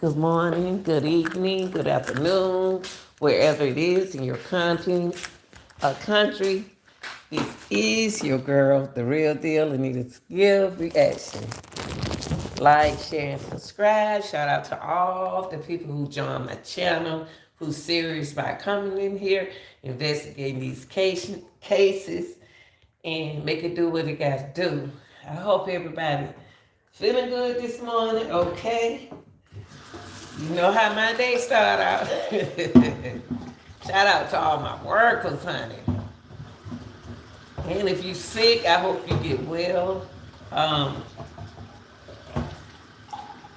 Good morning, good evening, good afternoon, wherever it is in your country. This is your girl, the real deal, Anita Skill Reaction. Like, share, and subscribe. Shout out to all the people who joined my channel, who's serious about coming in here, investigating these cases, and make it do what it got to do. I hope everybody feeling good this morning, okay? You know how my day start out. Shout out to all my workers, honey. And if you sick, I hope you get well.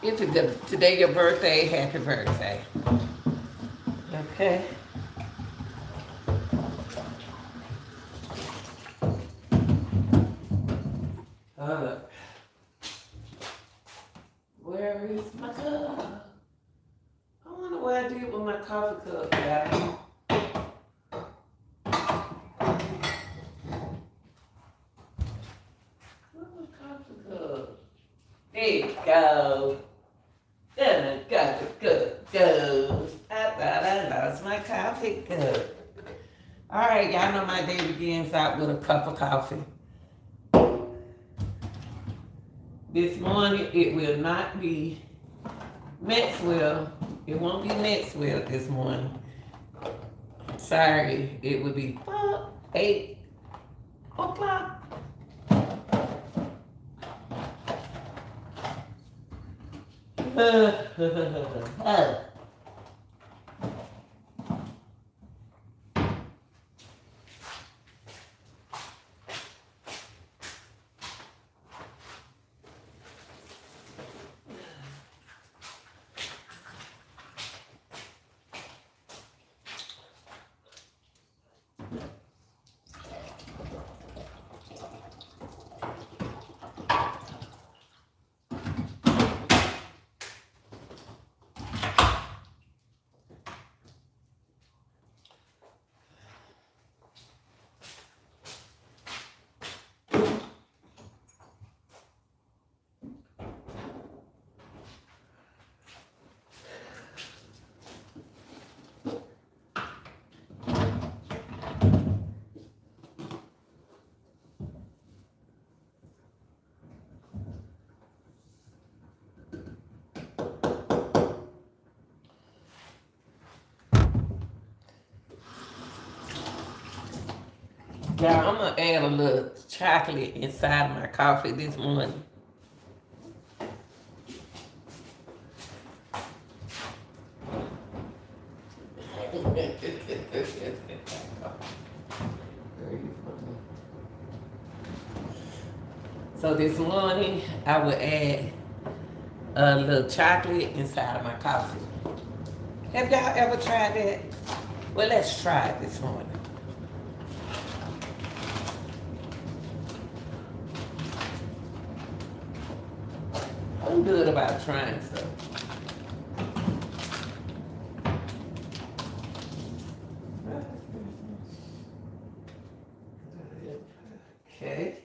If it's today your birthday, happy birthday. Okay. Where is my cup? I wonder what I did with my coffee cup, guys. Where's my coffee cup? There you go. Then I got the cup goes. I thought I lost my coffee cup. All right, y'all know my day begins out with a cup of coffee. This morning, it will not be Maxwell. It won't be Maxwell this morning. Sorry, it will be 8 o'clock. Yeah, I'm gonna add a little chocolate inside my coffee this morning. So this morning I will add a little chocolate inside of my coffee. Have y'all ever tried that? Well, let's try it this morning. I'm good about trying stuff. Okay.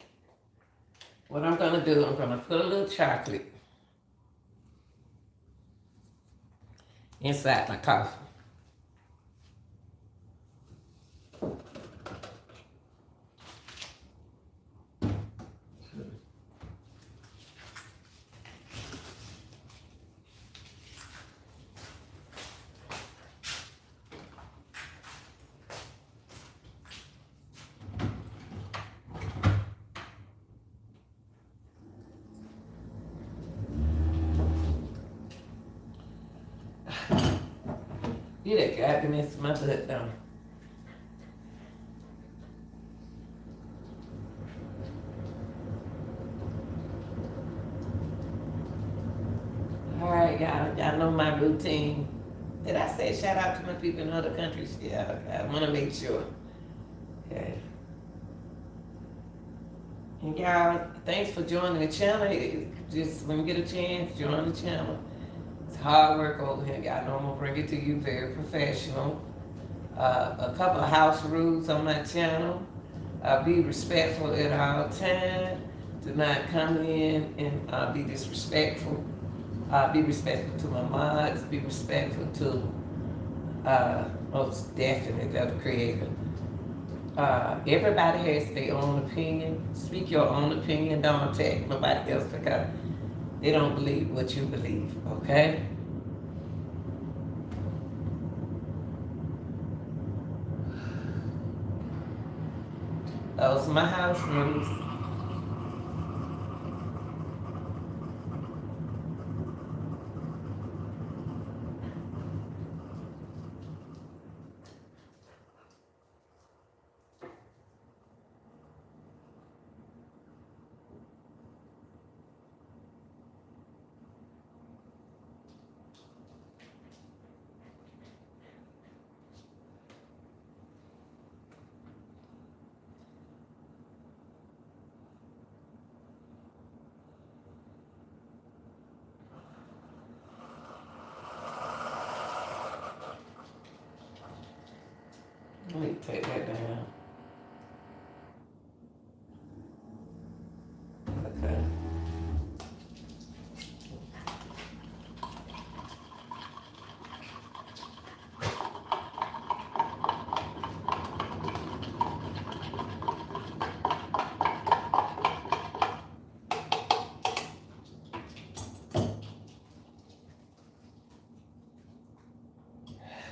What I'm gonna do, I'm gonna put a little chocolate inside my coffee. You that got me into my butt down. All right, y'all know my routine. Did I say shout out to my people in other countries? Yeah, I want to make sure. Okay. And y'all, thanks for joining the channel. Just when you get a chance, join the channel. It's hard work over here, y'all know I'm gonna bring it to you very professional. A couple of house rules on my channel. Be respectful at all times. Do not come in and be disrespectful. Be respectful to my mods. Be respectful to most definitely the creator. Everybody has their own opinion. Speak your own opinion. Don't attack nobody else because they don't believe what you believe. Okay? Those are my house rules. Let me take that down. Okay.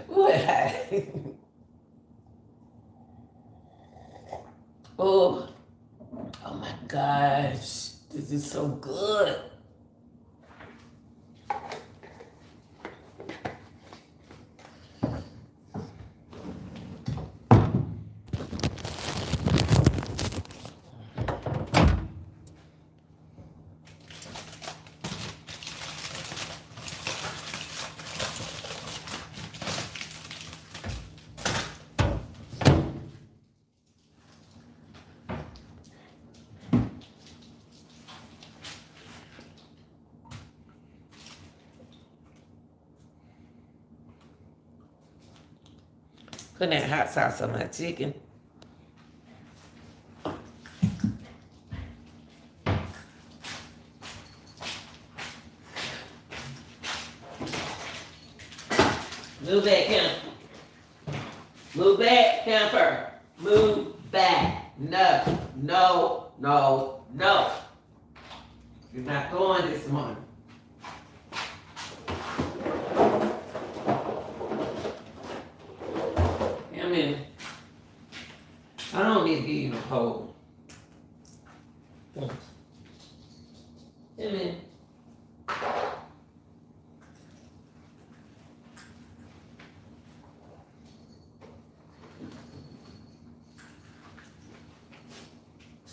What? Oh, oh my gosh. This is so good. Putting that hot sauce on my chicken. Move back, camper. Move back, camper. Move back. No, no, no, no. You're not going this morning. I mean, I don't need to give you no pole. Come in.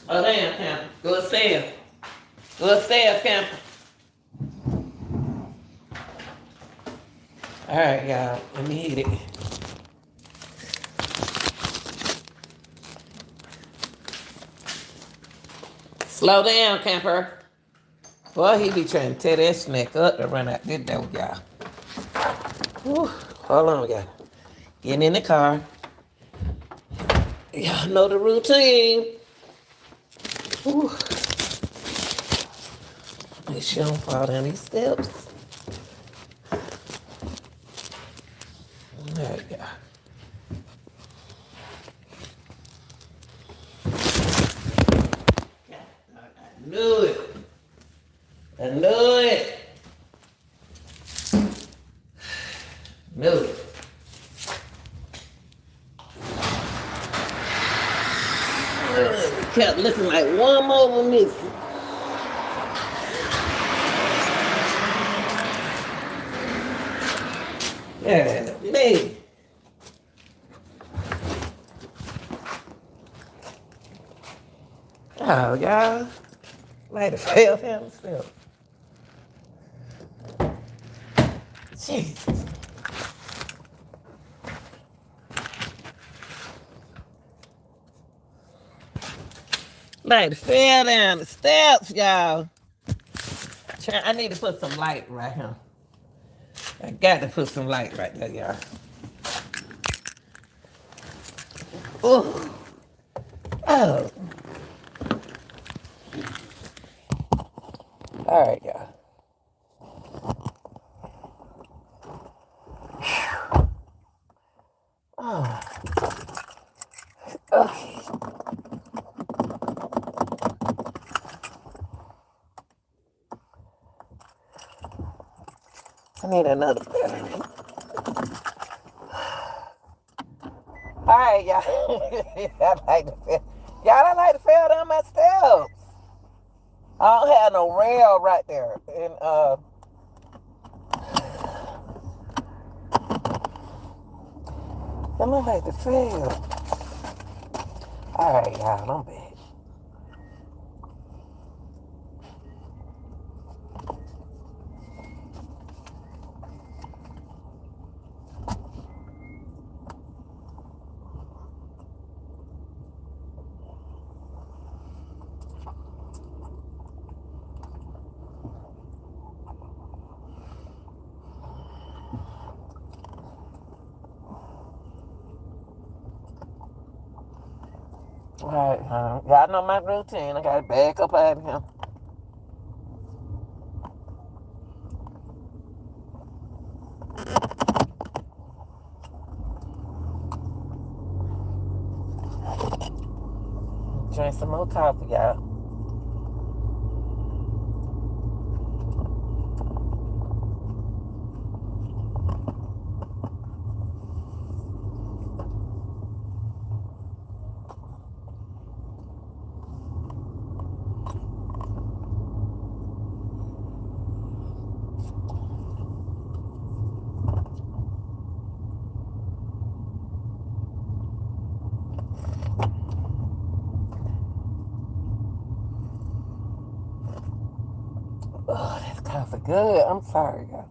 Oh, damn, camper. Go upstairs. Go upstairs, camper. All right, y'all. Let me hit it. Slow down, camper. Boy, he be trying to tear that snack up to run out this door, y'all. Whew. Hold on, y'all. Getting in the car. Y'all know the routine. Whew. Make sure I don't fall down these steps. There we go. I knew it. I knew it. Knew it. Kept looking like one more was missing. Yeah, me. Oh, y'all. Like the fail himself. Jesus. Like fell down the steps, y'all. I need to put some light right here. I got to put some light right there, y'all. Oh. Oh. All right, y'all. Okay. I need another battery. All right, y'all. I like to fell down my steps. I don't have no rail right there. And I don't like to fail. All right, y'all, I'm back. All right, y'all know my routine. I gotta back up out of here. Drink some more coffee, y'all. Oh, that's coffee good. I'm sorry, y'all.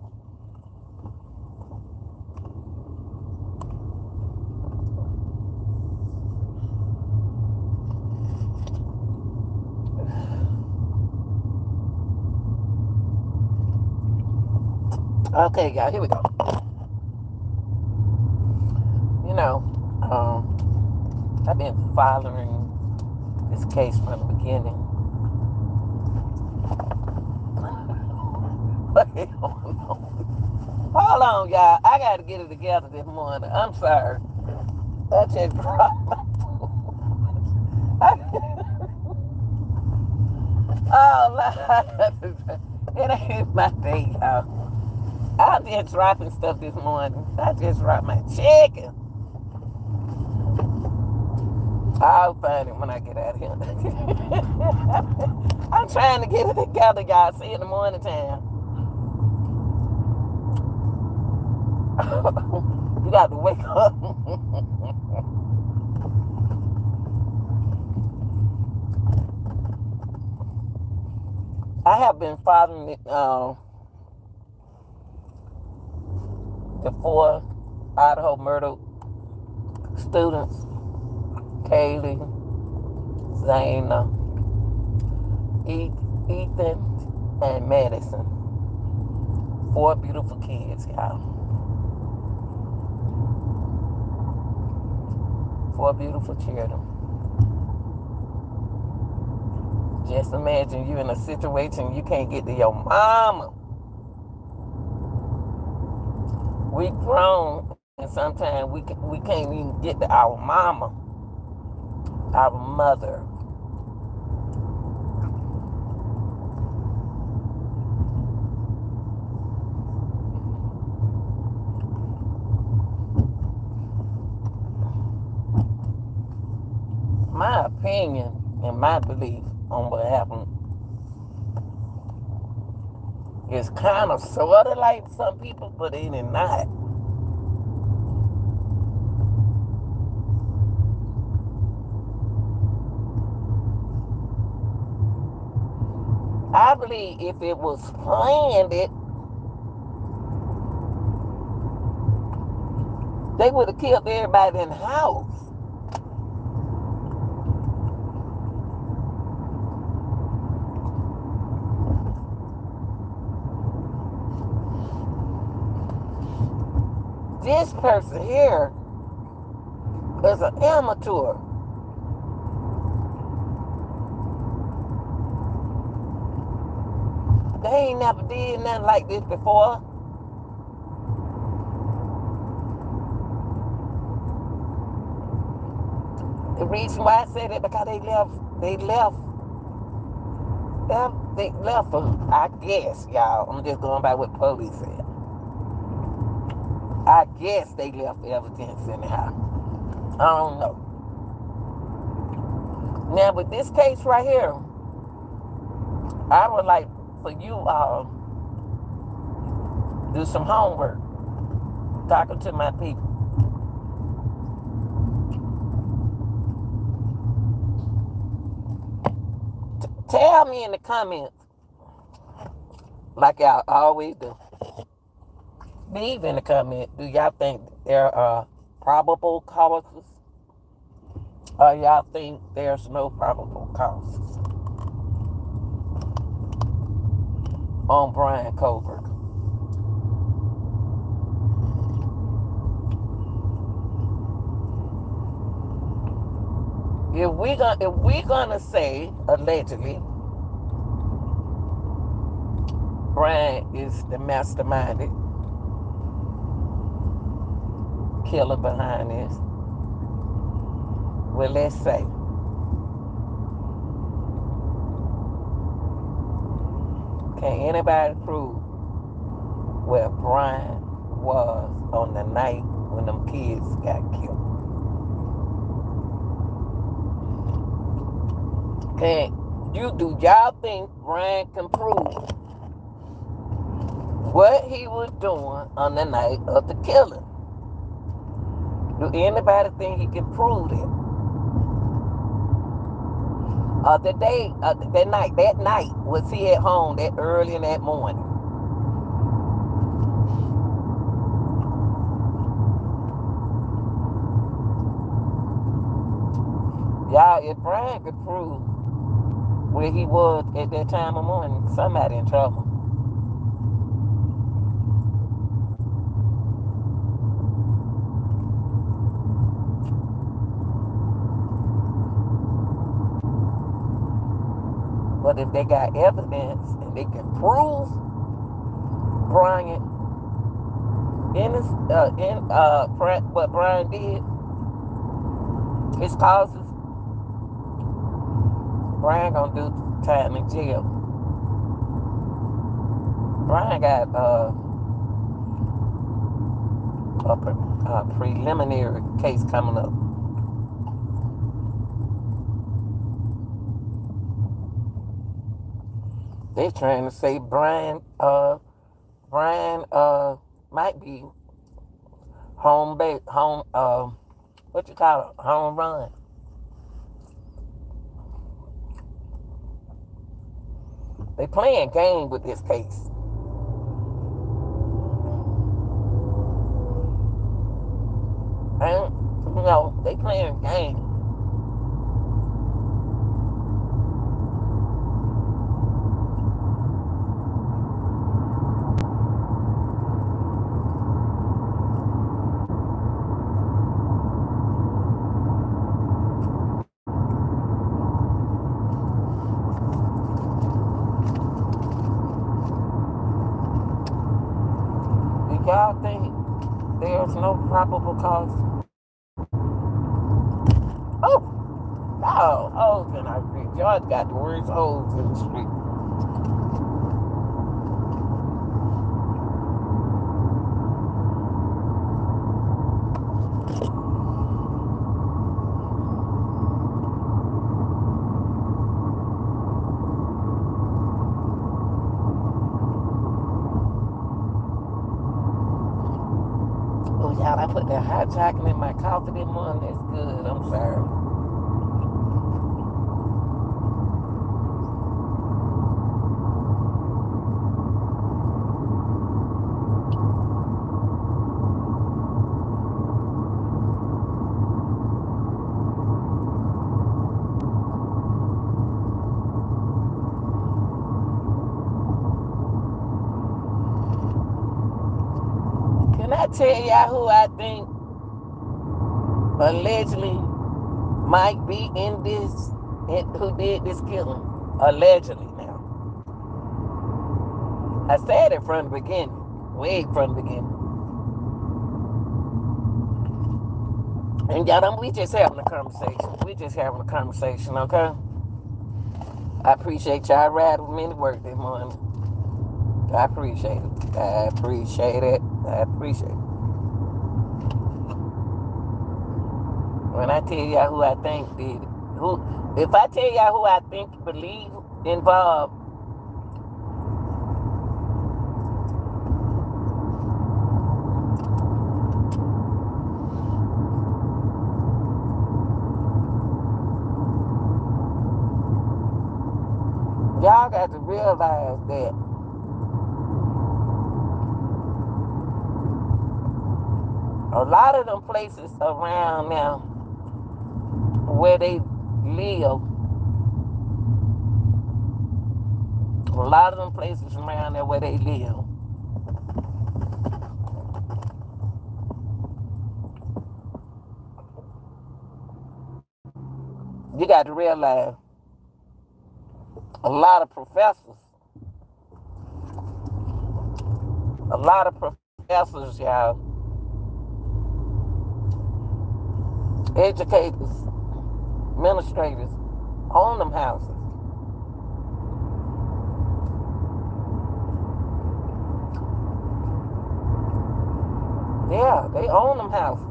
Okay, y'all, here we go. You know, I've been following this case from the beginning. Hold on, y'all. I got to get it together this morning. I'm sorry. I just dropped my oh, Lord. It ain't my day, y'all. I'm just dropping stuff this morning. I just dropped my chicken. I'll find it when I get out of here. I'm trying to get it together, y'all. See you in the morning time. You got to wake up. I have been following the 4 Idaho murder students, Kaylee, Zayna, Ethan, and Madison. 4 beautiful kids, y'all. 4 beautiful children. Just imagine you in a situation you can't get to your mama. We grown, and sometimes we can't even get to our mama, our mother. My opinion and my belief on what happened is kind of sort of like some people, but it is not. I believe if it was planned, they would have killed everybody in the house. This person here is an amateur. They ain't never did nothing like this before. The reason why I said it because they left for, I guess, y'all. I'm just going by what police said. I guess they left evidence in the house. I don't know. Now, with this case right here, I would like for you all do some homework. Talking to my people. Tell me in the comments, like y'all always do. Leave in the comments, do y'all think there are probable causes? Or y'all think there's no probable causes on Bryan Kohberger? If we gonna say allegedly Bryan is the masterminded killer behind this, well, let's say can anybody prove where Bryan was on the night when them kids got killed? Do y'all think Bryan can prove what he was doing on the night of the killing? Do anybody think he can prove it? That night, was he at home that early in that morning? Y'all, if Bryan could prove where he was at that time of morning, somebody in trouble. But if they got evidence and they can prove Bryan what Bryan did, his causes, Bryan gonna do time in jail. Bryan got a preliminary case coming up. They trying to say Bryan might be home run. They playing game with this case. And, they playing game. Y'all think there's no probable cause? Hoes in our street. Y'all got the worst hoes in the street. Y'all, I put that hot chocolate in my coffee this morning. That's good. I'm sorry. Can I tell y'all who I think allegedly might be in this, who did this killing? Allegedly now. I said it from the beginning, way from the beginning. And y'all, we just having a conversation. We just having a conversation, okay? I appreciate y'all riding with me to work this morning. I appreciate it. I appreciate it. I appreciate it. When I tell y'all who I think did it, if I tell y'all who I think believe involved, y'all got to realize that a lot of them places around now where they live, a lot of them places around there where they live, you got to realize a lot of professors, y'all, educators, administrators own them houses. Yeah, they own them houses.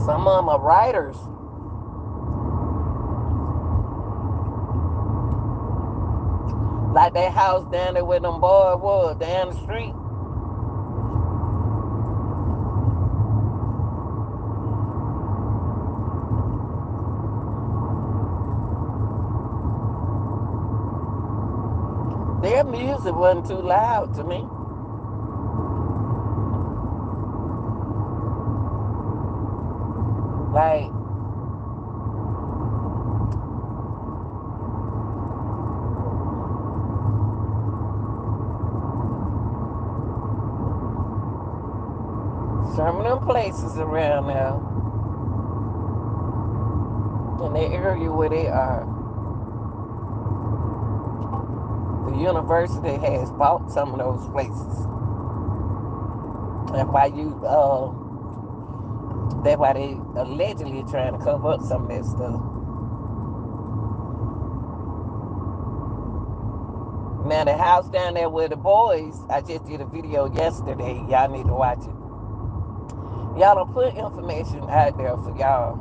Some of them are writers. Like that house down there where them boys was, down the street. Their music wasn't too loud to me. Like, some of them places around now, in the area where they are, the university has bought some of those places. That's why they allegedly trying to cover up some of that stuff. Now the house down there where the boys, I just did a video yesterday. Y'all need to watch it. Y'all don't put information out there for y'all.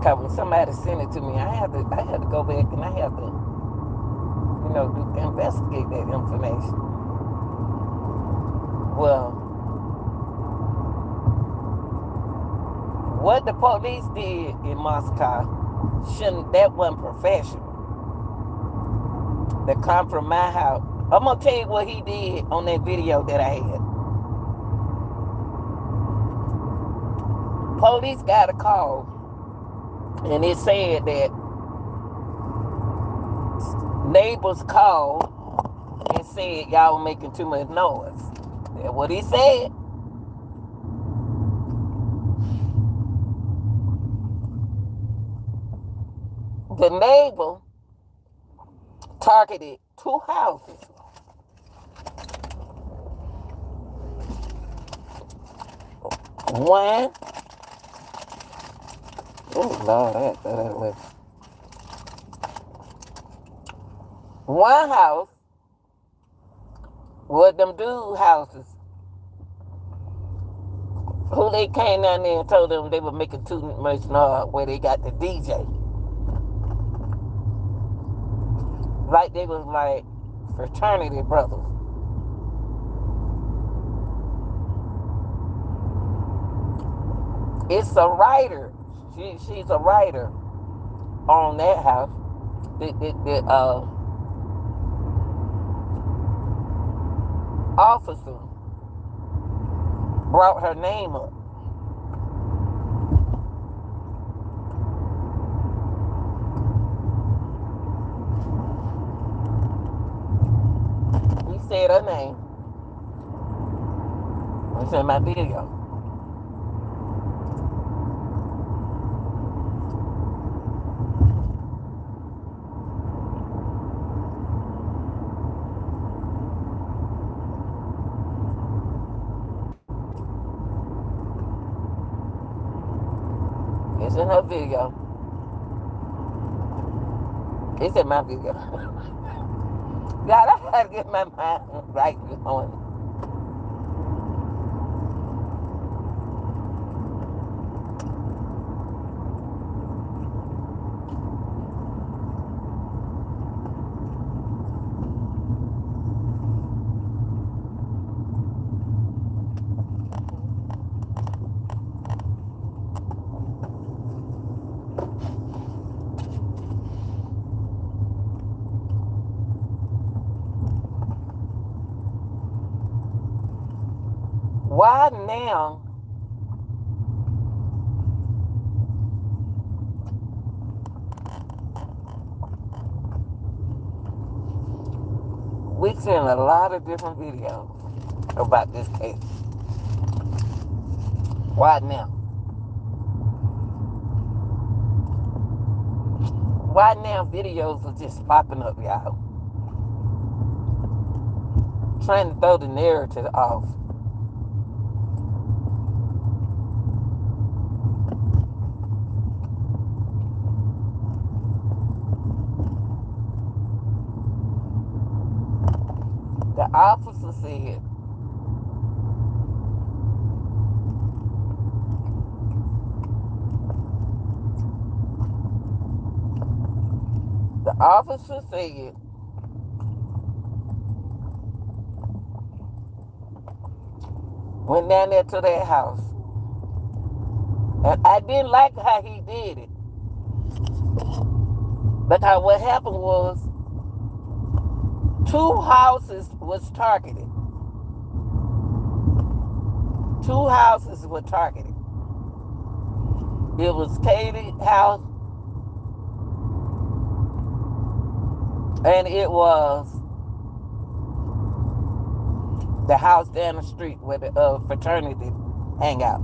Cause when somebody sent it to me, I had to go back and I had to, investigate that information. Well, what the police did in Moscow, that wasn't professional. They come from my house. I'm gonna tell you what he did on that video that I had. Police got a call, and it said that neighbors called and said y'all were making too much noise. That's what he said. The neighbor targeted 2 houses. One, oh Lord, that way. One house was them dude houses who they came down there and told them they were making too much noise where they got the DJ. Like they was like fraternity brothers. It's a writer. She's a writer on that house. The officer brought her name up. He said her name. It's in my video. in her video. It's in my video. God, I gotta get my mind right on it. Why now? We've seen a lot of different videos about this case. Why now? Why now videos are just popping up, y'all? Trying to throw the narrative off. The officer said went down there to their house. And I didn't like how he did it. Because what happened was 2 houses was targeted. 2 houses were targeted. It was Katie's house, and it was the house down the street where the fraternity hang out.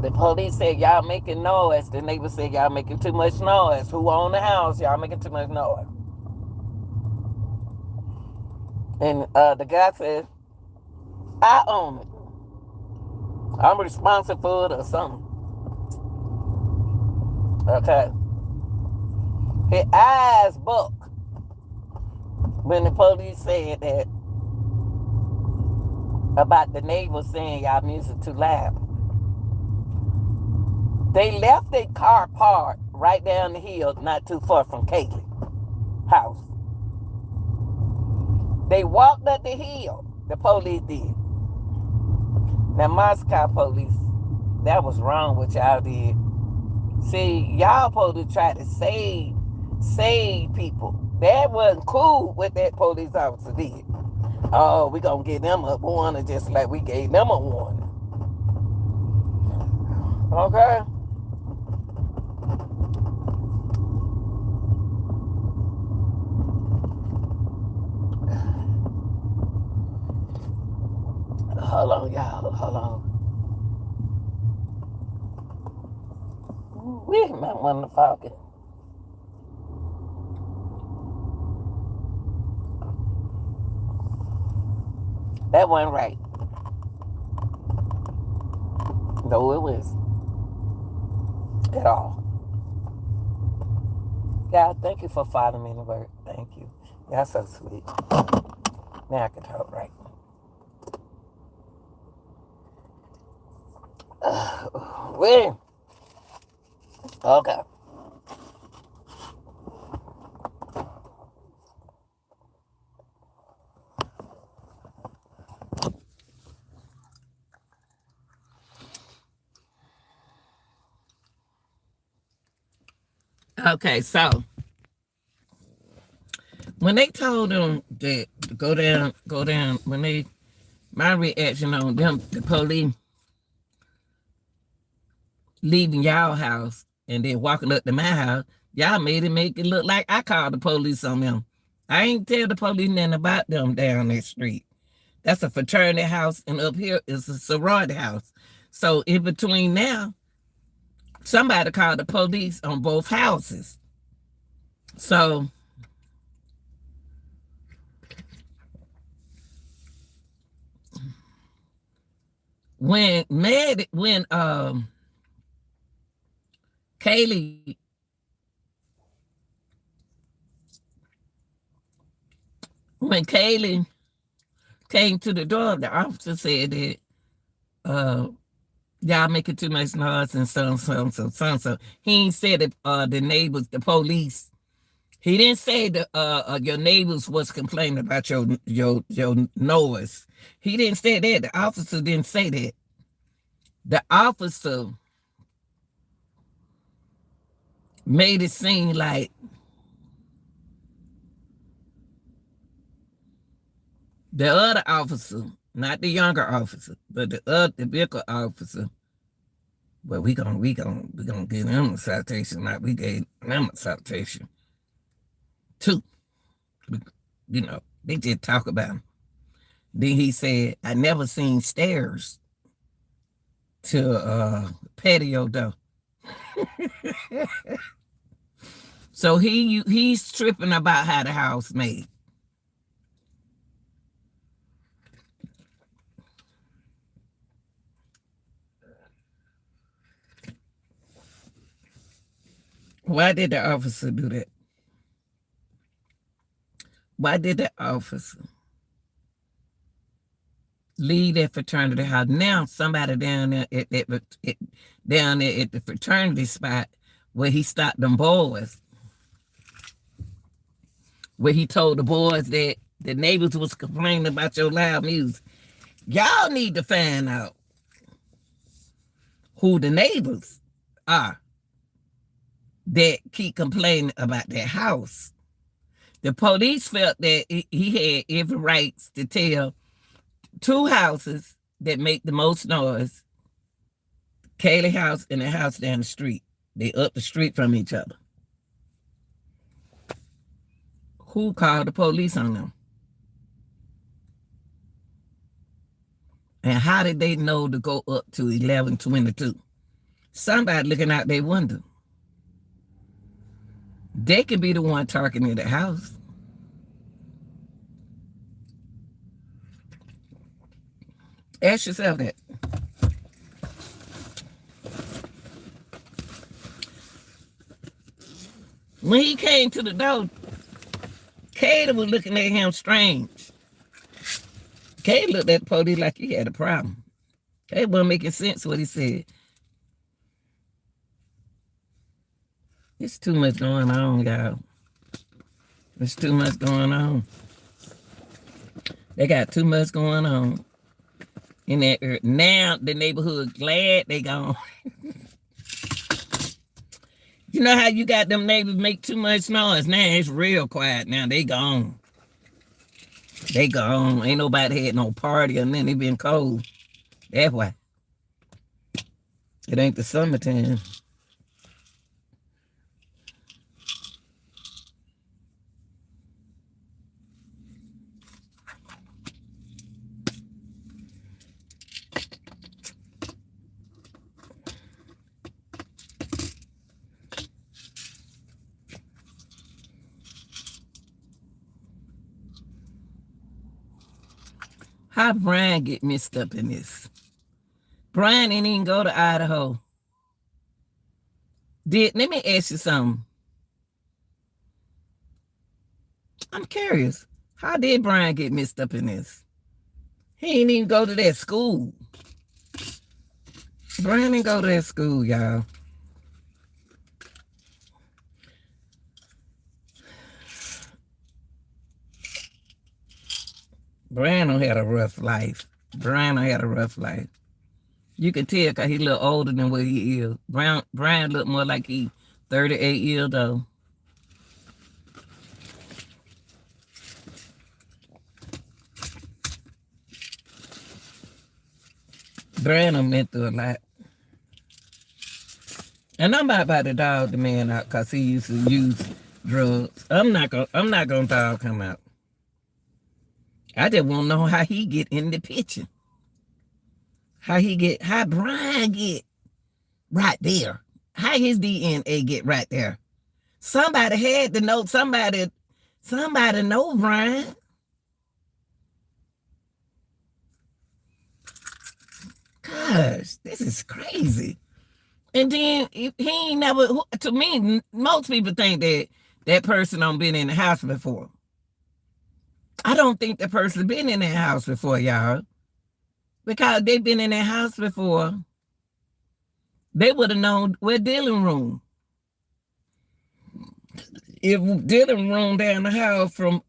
The police said, y'all making noise. The neighbor said, y'all making too much noise. Who own the house? Y'all making too much noise. And the guy said, I own it. I'm responsible for it or something. Okay. His eyes bucked when the police said that about the neighbor saying y'all music too loud. They left their car parked right down the hill, not too far from Kaylee's house. They walked up the hill, the police did. Now, Moscow police, that was wrong what y'all did. See, y'all supposed to try to save people. That wasn't cool what that police officer did. Oh, we gonna give them a warning just like we gave them a warning. Okay? Hold on, y'all. Hold on. We might want to focus. That wasn't right. No, it was at all. God, thank you for following me to work. Thank you. Y'all so sweet. Now I can talk right. Wait. Okay. Okay, so when they told them that go down, my reaction on them, the police leaving y'all house and then walking up to my house, y'all make it look like I called the police on them. I ain't tell the police nothing about them down that street. That's a fraternity house, and up here is a sorority house. So in between now, somebody called the police on both houses. So when Kaylee when Kaylee came to the door, the officer said that uh y'all making too much noise and so. He ain't said that the neighbors, the police. He didn't say that your neighbors was complaining about your noise. He didn't say that. The officer didn't say that. The officer made it seem like the other officer, not the younger officer, but the bigger officer. Well, we gonna give them a citation like we gave them a citation too. You know, they just talk about him. Then he said, I never seen stairs to patio door. So he's tripping about how the house made. Why did the officer do that? Why did the officer leave that fraternity house? Now somebody down there at the fraternity spot where he stopped them boys, where he told the boys that the neighbors was complaining about your loud music. Y'all need to find out who the neighbors are that keep complaining about their house. The police felt that he had every right to tell two houses that make the most noise, Kaylee house and the house down the street. They up the street from each other. Who called the police on them? And how did they know to go up to 1122? Somebody looking out their window. They could be the one talking in the house. Ask yourself that. When he came to the door, Katie was looking at him strange. Katie looked at the police like he had a problem. Katie wasn't making sense what he said. It's too much going on, y'all. There's too much going on. They got too much going on in that area. Now the neighborhood glad they gone. You know how you got them neighbors make too much noise? Now it's real quiet. Now they gone. They gone. Ain't nobody had no party or nothing. It been cold. That's why. It ain't the summertime. How Bryan get mixed up in this? Bryan didn't even go to Idaho. Let me ask you something. I'm curious. How did Bryan get mixed up in this? He didn't even go to that school. Bryan didn't go to that school, y'all. Bryan don't had a rough life. Bryan don't had a rough life. You can tell because he look older than what he is. Bryan look more like he 38 years old. Bryan done been through a lot. And I'm not about to dog the man out because he used to use drugs. I'm not gonna dog him out. I just want to know how he get in the picture. How Bryan get right there. How his DNA get right there. Somebody had to know, somebody know Bryan. Gosh, this is crazy. And then he ain't never, to me, most people think that that person don't been in the house before. I don't think the person been in that house before, y'all. Because they been in that house before, they would have known where Dylan room. If Dylan room down the house from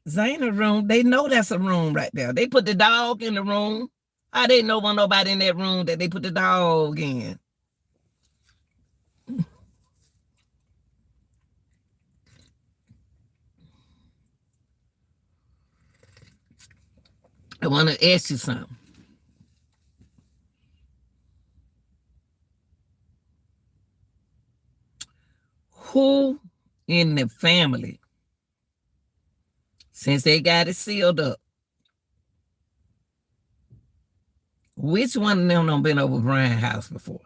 Zayna room, they know that's a room right there. They put the dog in the room. How they know when nobody in that room that they put the dog in? I want to ask you something. Who in the family, since they got it sealed up, which one of them done been over Bryan's house before?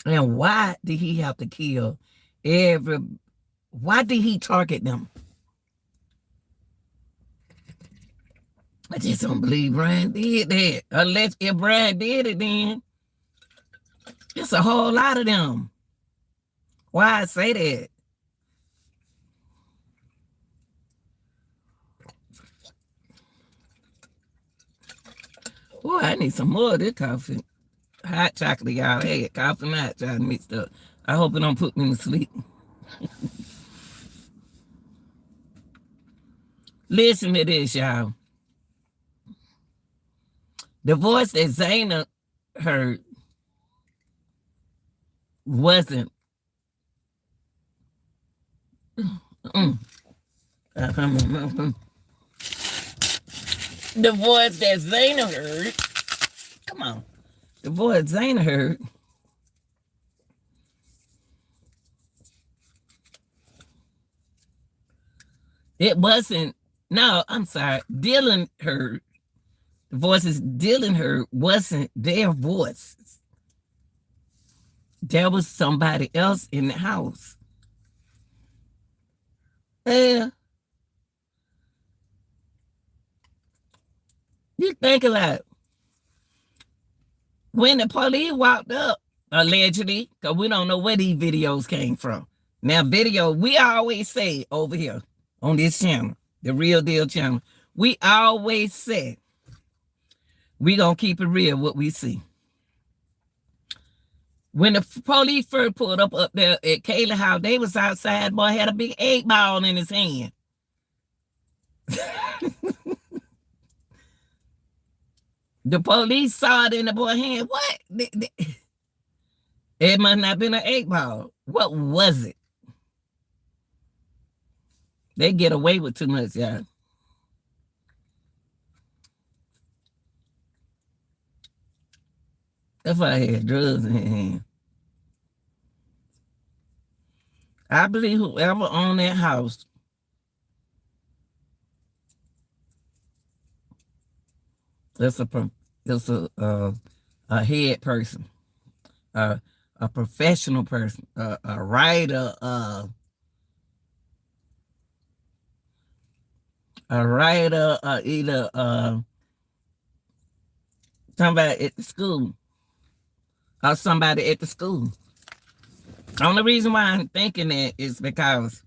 And why did he have to kill why did he target them? I just don't believe Bryan did that. Unless if Bryan did it, then it's a whole lot of them. Why I say that? Boy, I need some more of this coffee. Hot chocolate, y'all. Hey, coffee and hot chocolate mixed up. I hope it don't put me to sleep. Listen to this, y'all. The voice that Zayna heard wasn't. The voice that Zayna heard. Come on. The voice Zayna heard. It wasn't. No, I'm sorry. Dylan heard. The voices Dylan heard wasn't their voices. There was somebody else in the house. Yeah. You think about it. When the police walked up, allegedly, because we don't know where these videos came from. Now, video, we always say over here on this channel, the Real Deal channel, we always say, we gonna keep it real what we see. When the police first pulled up there at Kayla house, they was outside, boy had a big 8-ball in his hand. The police saw it in the boy's hand. What? It must not have been an 8-ball. What was it? They get away with too much, y'all. That's why I had drugs in his hand. I believe whoever owned that house that's a head person, a professional person, a writer, either somebody at the school or somebody at the school. The only reason why I'm thinking that is because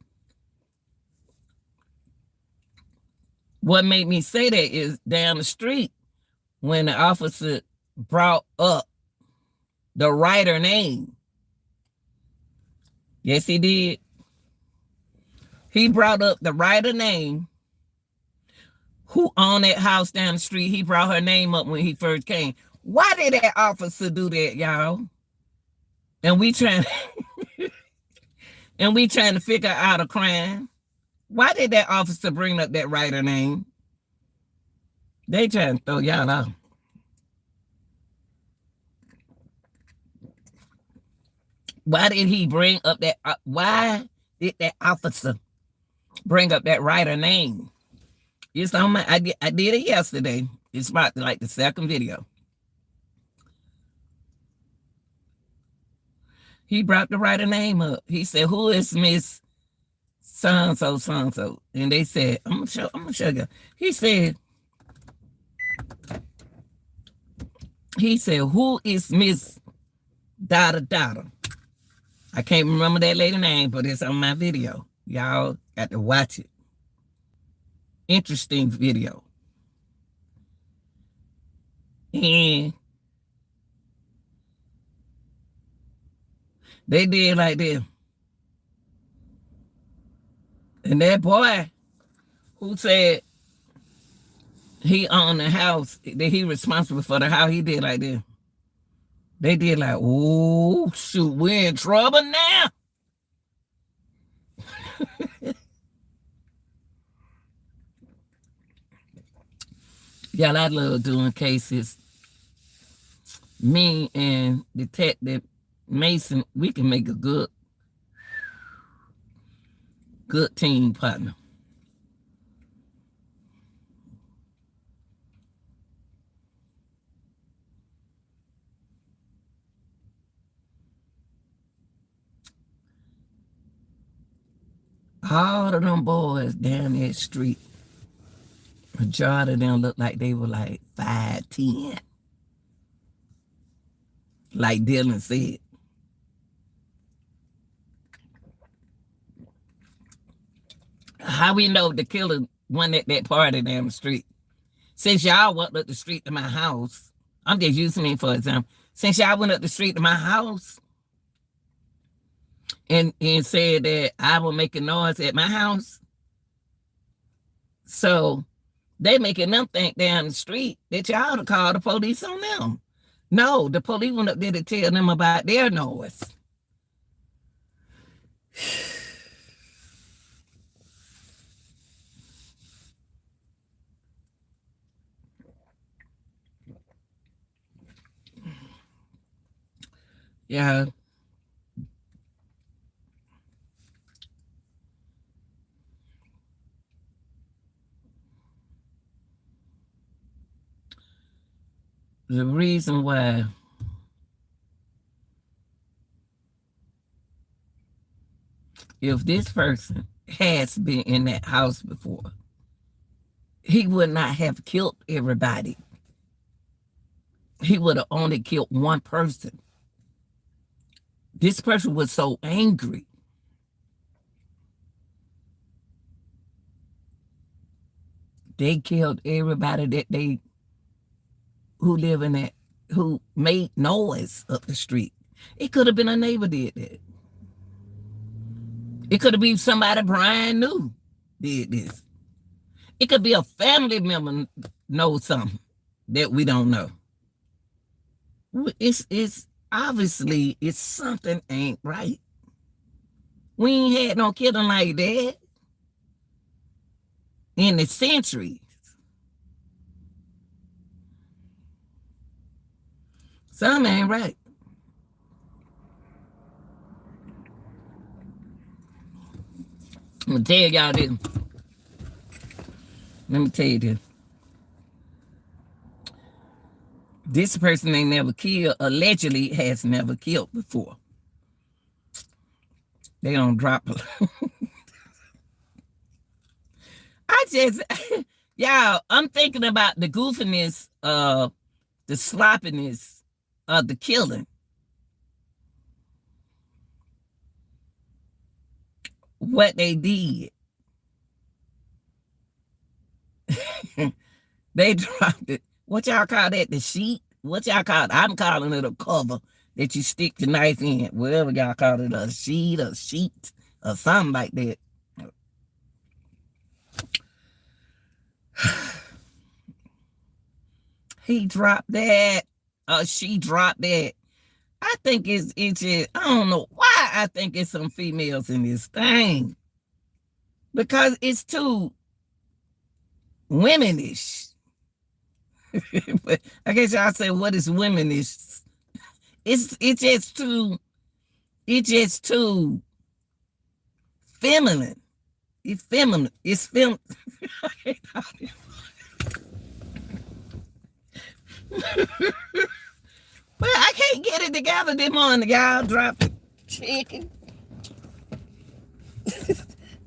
what made me say that is down the street when the officer brought up the writer name. Yes, he did. He brought up the writer name who owned that house down the street. He brought her name up when he first came. Why did that officer do that, y'all? And we trying to figure out a crime. Why did that officer bring up that writer name? They trying to throw y'all out. Why did he bring up that? Why did that officer bring up that writer name? It's on my. I did it yesterday. It's about like the second video. He brought the writer name up. He said, "Who is Miss So-and-so, so-and-so?" And they said, "I'm gonna show you." He said, He said, who is Miss Dada Dada? I can't remember that lady name, but it's on my video. Y'all got to watch it. Interesting video. And they did like this. And that boy who said he owned the house, that he responsible for the house, he did like this. They did like, oh, shoot, we're in trouble now. Y'all, I love doing cases. Me and Detective Mason, we can make a good team partner. All of them boys down that street, majority of them looked like they were like 5'10". Like Dylan said. How we know the killer went at that party down the street? Since y'all went up the street to my house, I'm just using me for example. Since y'all went up the street to my house and said that I was making noise at my house, so they making them think down the street that y'all to call the police on them. No, the police went up there to tell them about their noise. Yeah. The reason why if this person has been in that house before, he would not have killed everybody. He would have only killed one person. This person was so angry. They killed everybody that they who live in that, who made noise up the street. It could have been a neighbor did that. It could have been somebody Bryan knew did this. It could be a family member knows something that we don't know. It's obviously it's something ain't right. We ain't had no killing like that in the centuries. Something ain't right. I'm gonna tell y'all this. Let me tell you this. This person ain't never killed, allegedly has never killed before. They don't drop it. Y'all, I'm thinking about the goofiness, the sloppiness of the killing. What they did. They dropped it. What y'all call that? The sheet? What y'all call it? I'm calling it a cover that you stick the knife in. Whatever y'all call it, a sheet, or something like that. He dropped that. She dropped that. I think it's just, I don't know why I think it's some females in this thing. Because it's too womanish. But I guess y'all say, what is womanish? It's just too feminine. It's feminine. It's feminine. But I can't get it together this morning. Y'all dropped the chicken.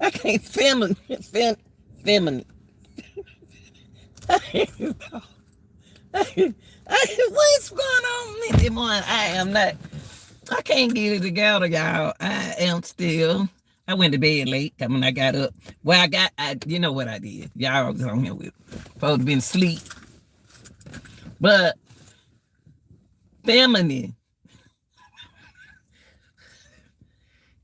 I can't feminine. What's going on this morning? I can't get it together, y'all. I am still. I went to bed late. When I got up. Well, you know what I did. Y'all was on here with supposed to been asleep. But feminine.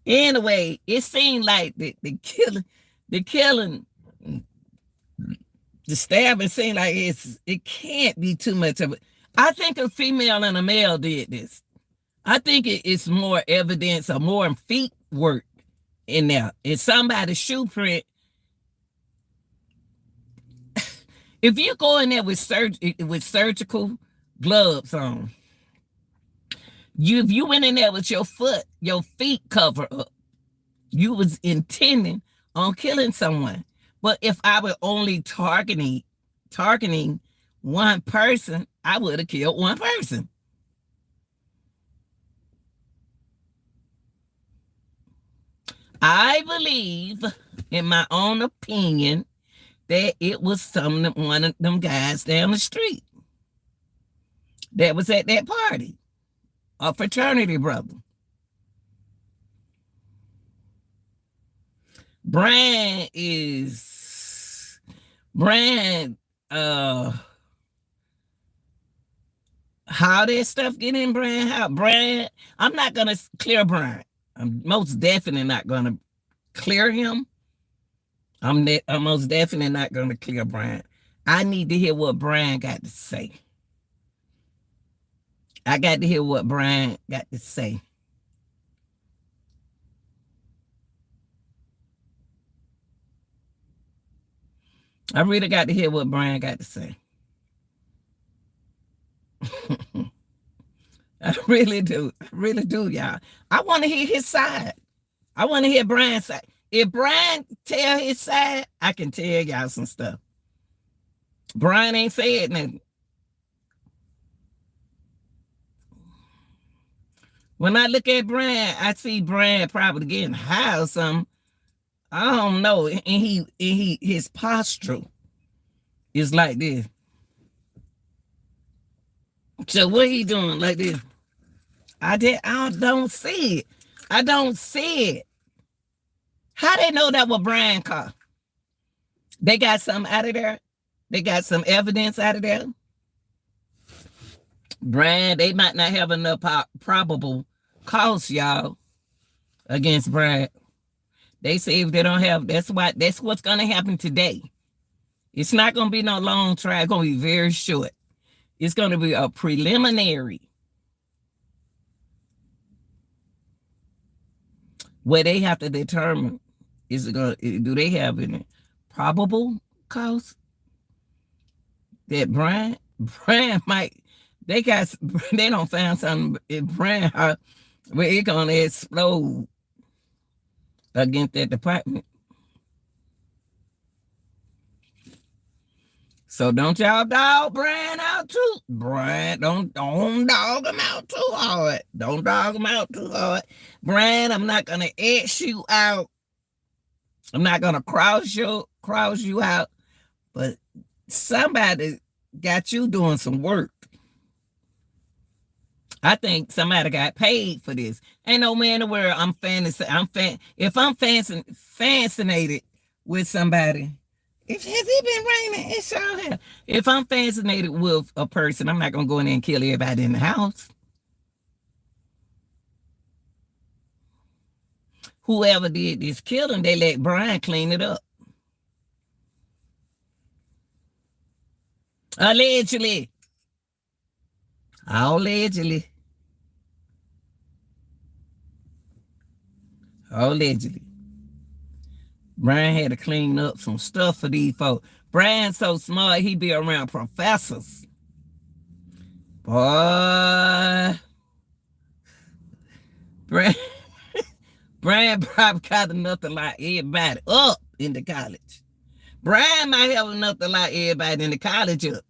Anyway, it seemed like the killing, the stabbing seemed like it can't be too much of it. I think a female and a male did this. I think it's more evidence or more feet work in there. It's somebody's shoe print. If you go in there with surgical gloves on, if you went in there with your feet covered up, you was intending on killing someone. But if I were only targeting one person, I would have killed one person. I believe, in my own opinion, that it was one of them guys down the street that was at that party, a fraternity brother. Bryan, how that stuff get in Bryan? Bryan, I'm not gonna clear Bryan. I'm most definitely not gonna clear him. I'm most definitely not gonna clear Bryan. I need to hear what Bryan got to say. I got to hear what Bryan got to say. I really got to hear what Bryan got to say. I really do. I really do, y'all. I want to hear his side. I want to hear Bryan's side. If Bryan tell his side, I can tell y'all some stuff. Bryan ain't said nothing. When I look at Bryan, I see Bryan probably getting high or something. I don't know. And his posture is like this. So what he doing like this? I don't see it. I don't see it. How they know that was Bryan car? They got something out of there. They got some evidence out of there. Bryan, they might not have enough probable cause, y'all, against Bryan. They say if they don't have, that's what's gonna happen today. It's not gonna be no long trial. It's gonna be very short. It's gonna be a preliminary where they have to determine do they have any probable cause that Bryan might, they don't find something in Bryan where it's gonna explode against that department. So don't y'all dog Bryan out too. Bryan, don't dog him out too hard. Don't dog him out too hard. Bryan, I'm not gonna X you out. I'm not gonna cross you out. But somebody got you doing some work. I think somebody got paid for this. Ain't no man in the world if I'm fascinated with somebody. Has it been raining? It sure has. If I'm fascinated with a person, I'm not gonna go in there and kill everybody in the house. Whoever did this killing, they let Bryan clean it up. Allegedly. Allegedly. Bryan had to clean up some stuff for these folks. Bryan's so smart, he be around professors. Boy. Bryan probably got enough to lock everybody up in the college. Bryan might have enough to lock everybody in the college up.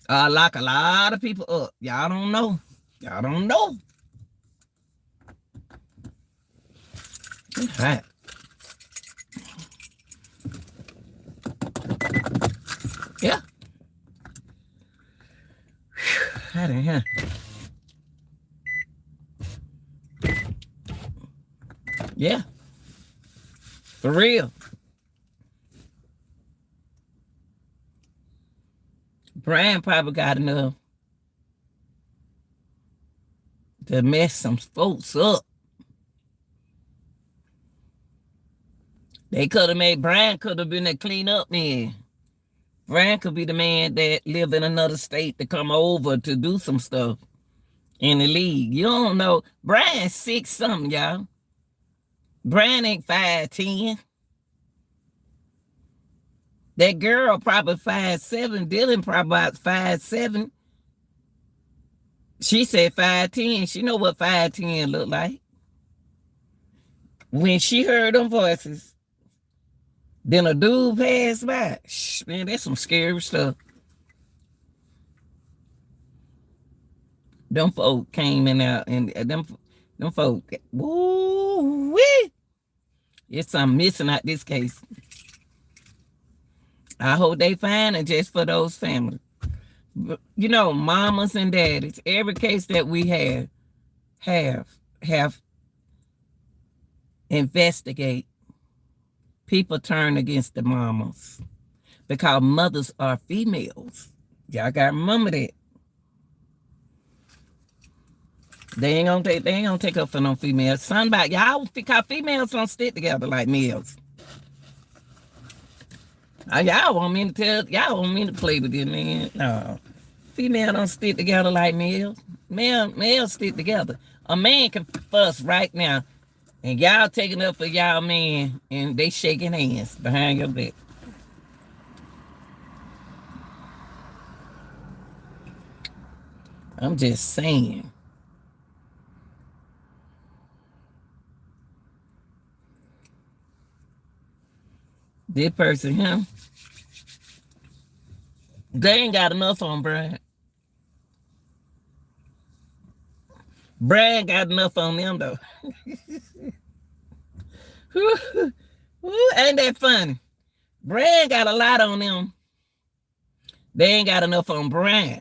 Lock a lot of people up. Y'all don't know. Y'all don't know. It's hot. Yeah. hot in here. Yeah, for real. Bryan probably got enough to mess some folks up. They could have made Bryan could have been a clean up man. Bryan could be the man that lived in another state to come over to do some stuff in the league. You don't know. Bryan's 6 something, y'all. Bryan ain't 5'10". That girl probably 5'7". Dylan probably about 5'7". She said 5'10". She know what 5'10" look like. When she heard them voices, then a dude passed by. Man, that's some scary stuff. Them folk came in out, and them folk, woo-wee. It's something missing out this case. I hope they find it just for those families. You know, mamas and daddies, every case that we have investigate. People turn against the mamas because mothers are females. Y'all gotta remember that. They ain't gonna take up for no females. Somebody, y'all, because females don't stick together like males. Y'all want me to play with this, man? No. Female don't stick together like males. Males stick together. A man can fuss right now, and y'all taking up for y'all man, and they shaking hands behind your back. I'm just saying. This person here, they ain't got enough on Bryan. Bryan got enough on them, though. Ain't that funny? Bryan got a lot on them. They ain't got enough on Bryan.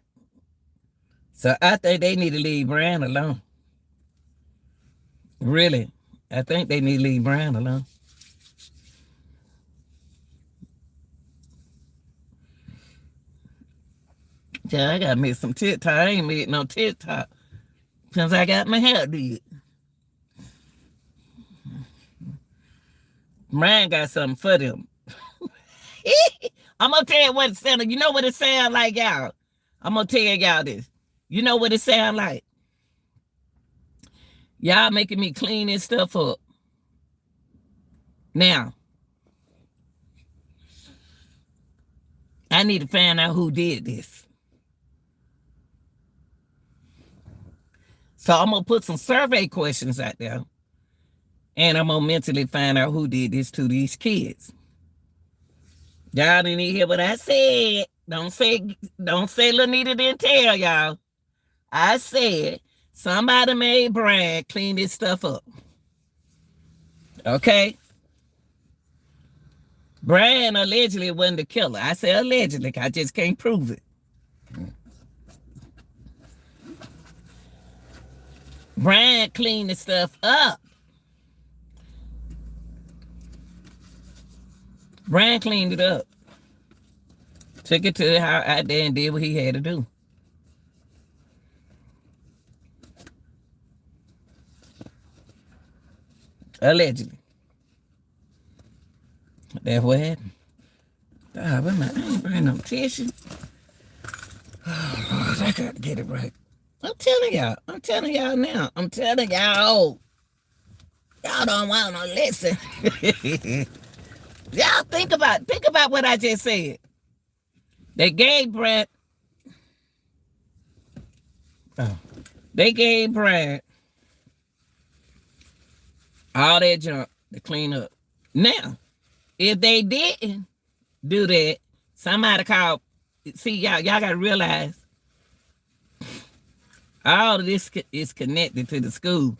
So I think they need to leave Bryan alone. Really. I think they need to leave Bryan alone. Yeah, I gotta make some TikTok. I ain't made no TikTok since I got my hair did. Bryan got something for them. I'm gonna tell you what it sounds like. You know what it sounds like, y'all? I'm gonna tell y'all this. You know what it sounds like? Y'all making me clean this stuff up. Now, I need to find out who did this. So I'm gonna put some survey questions out there, and I'm gonna mentally find out who did this to these kids. Y'all didn't hear what I said. Don't say Lanita didn't tell y'all. I said somebody made Bryan clean this stuff up. Okay? Bryan allegedly wasn't the killer. I said allegedly, I just can't prove it. Bryan cleaned the stuff up. Bryan cleaned it up. Took it to the house out there and did what he had to do. Allegedly. That's what happened. I ain't bringing no tissue. Oh, Lord, I got to get it right. I'm telling y'all now. I'm telling y'all. Y'all don't want to listen. Y'all think about what I just said. They gave Bryan. They gave Bryan all that junk to clean up. Now, if they didn't do that, somebody called. See, y'all got to realize all of this is connected to the school.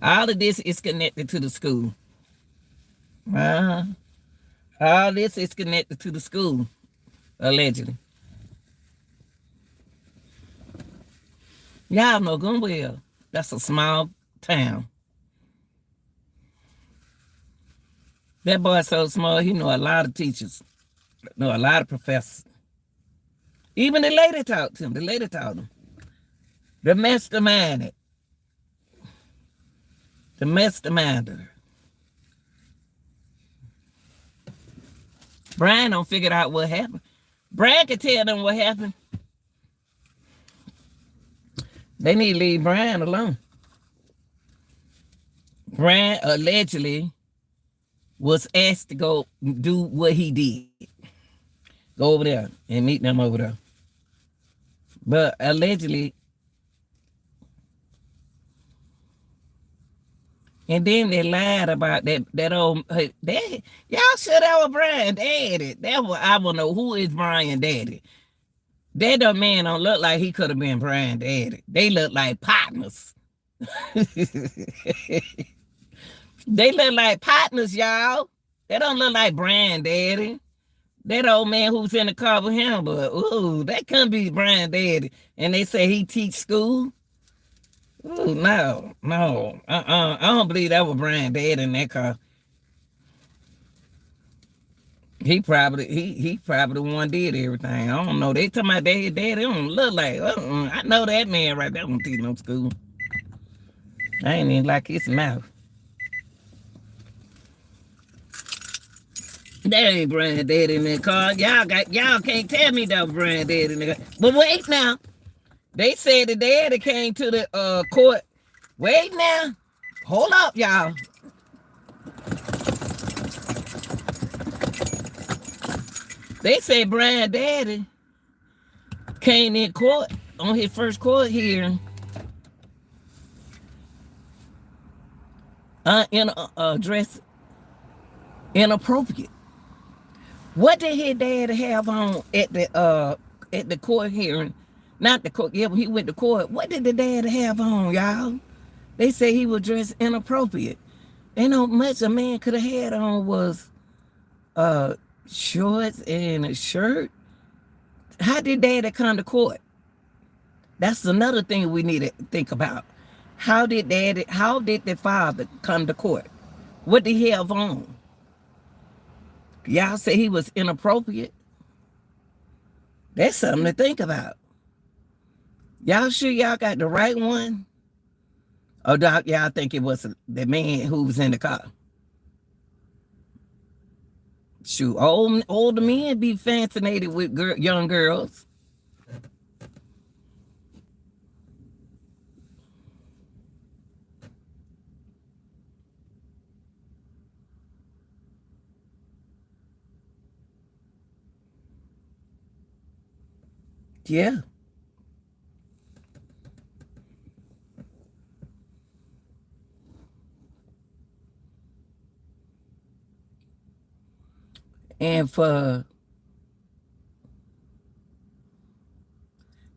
All of this is connected to the school. Uh, all this is connected to the school, allegedly. Y'all know good well that's a small town. That boy so small, he know a lot of teachers, know a lot of professors. Even the lady talked to him. The lady taught him. The mastermind, the masterminder. Bryan don't figure out what happened. Bryan can tell them what happened. They need to leave Bryan alone. Bryan allegedly was asked to go do what he did. Go over there and meet them over there. But allegedly, and then they lied about that old that y'all sure that was Bryan daddy. That was I wanna know who is Bryan daddy. That dumb man don't look like he could have been Bryan daddy. They look like partners. They look like partners, y'all. They don't look like Bryan daddy. That old man who's in the car with him, but ooh, that couldn't be Bryan daddy. And they say he teach school. Ooh, no. I don't believe that was Bryan daddy in that car. He probably the one did everything. I don't know. They talking about daddy. They don't look like. I know that man right there don't teach no school. I ain't even like his mouth. That ain't Bryan daddy in that car. Y'all can't tell me that was Bryan daddy in the car. But wait now. They said the daddy came to the court. Wait now. Hold up, y'all. They say Bryan daddy came in court on his first court hearing in a dress inappropriate. What did his dad have on at the court hearing? Not the court. Yeah, when he went to court. What did the dad have on, y'all? They say he was dressed inappropriate. Ain't no much a man could have had on was shorts and a shirt. How did daddy come to court? That's another thing we need to think about. How did the father come to court? What did he have on? Y'all say he was inappropriate. That's something to think about. Y'all sure y'all got the right one? Or y'all think it was the man who was in the car? Shoot, older men be fascinated with young girls. Yeah. And for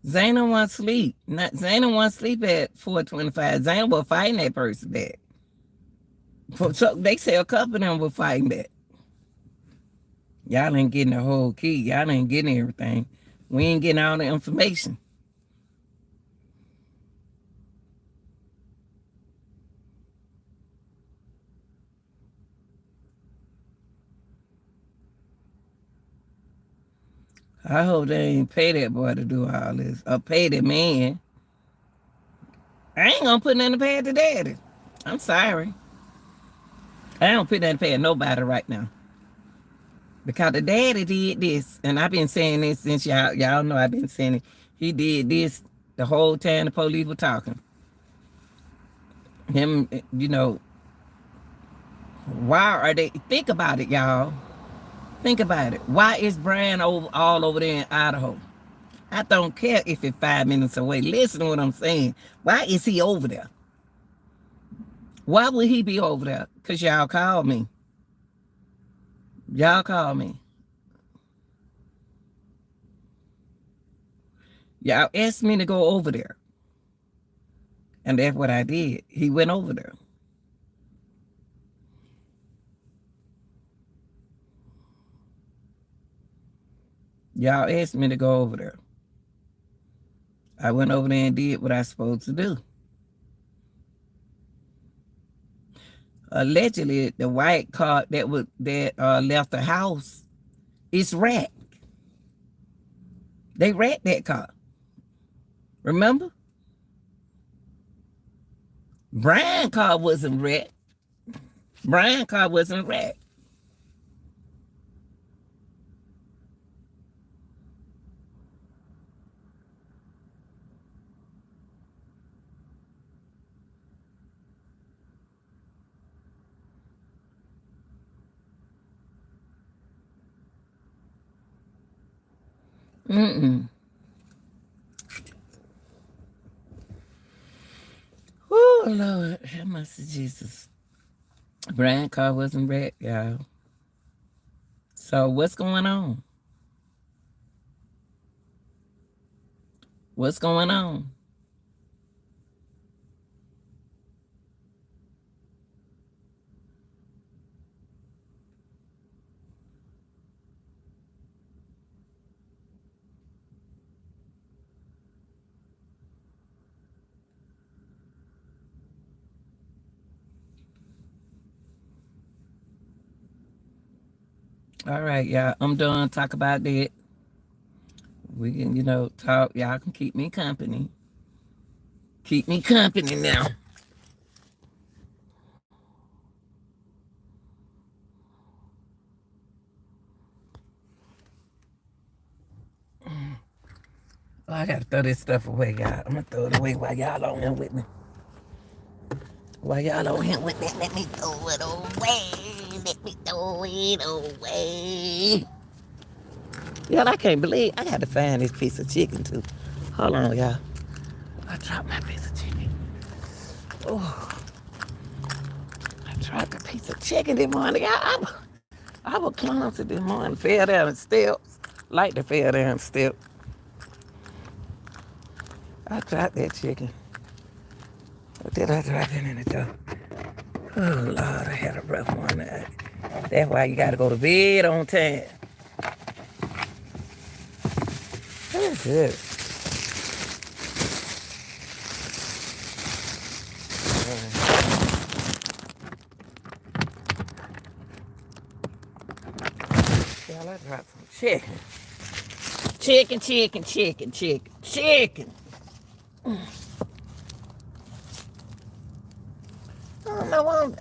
Zayna wants sleep. Zayna wants sleep at 425. Zayna was fighting that person back. So they say a couple of them were fighting back. Y'all ain't getting the whole key. Y'all ain't getting everything. We ain't getting all the information. I hope they ain't pay that boy to do all this. Or pay the man. I ain't gonna put nothing to pay the daddy. I'm sorry. I don't put nothing to pay nobody right now. Because the daddy did this. And I've been saying this since y'all know I've been saying it. He did this the whole time the police were talking. Him, why are they, think about it, y'all. Think about it. Why is Bryan all over there in Idaho? I don't care if it's 5 minutes away. Listen to what I'm saying. Why is he over there? Why would he be over there? Because y'all called me. Y'all called me. Y'all asked me to go over there. And that's what I did. He went over there. Y'all asked me to go over there. I went over there and did what I was supposed to do. Allegedly, the white car that left the house is wrecked. They wrecked that car. Remember? Bryan car wasn't wrecked. Bryan car wasn't wrecked. Mm-mm. Oh, Lord. Have mercy, Jesus. Bryan car wasn't wrecked, y'all. So what's going on? What's going on? All right, y'all. I'm done. Talk about that. We can, talk. Y'all can keep me company. Keep me company now. Oh, I gotta throw this stuff away, y'all. I'm gonna throw it away while y'all on here with me. While y'all on here with me, let me throw it away. Let me throw it away. Y'all, I can't believe I gotta find this piece of chicken too. Hold on, y'all. I dropped my piece of chicken. Oh, I dropped a piece of chicken this morning. I was clumsy this morning. Fell down the steps. Like to fell down the steps. I dropped that chicken. Or did I drop it in the door? Oh, Lord, I had a rough one. That's why you got to go to bed on time. That's good. Y'all, I dropped some chicken. Chicken.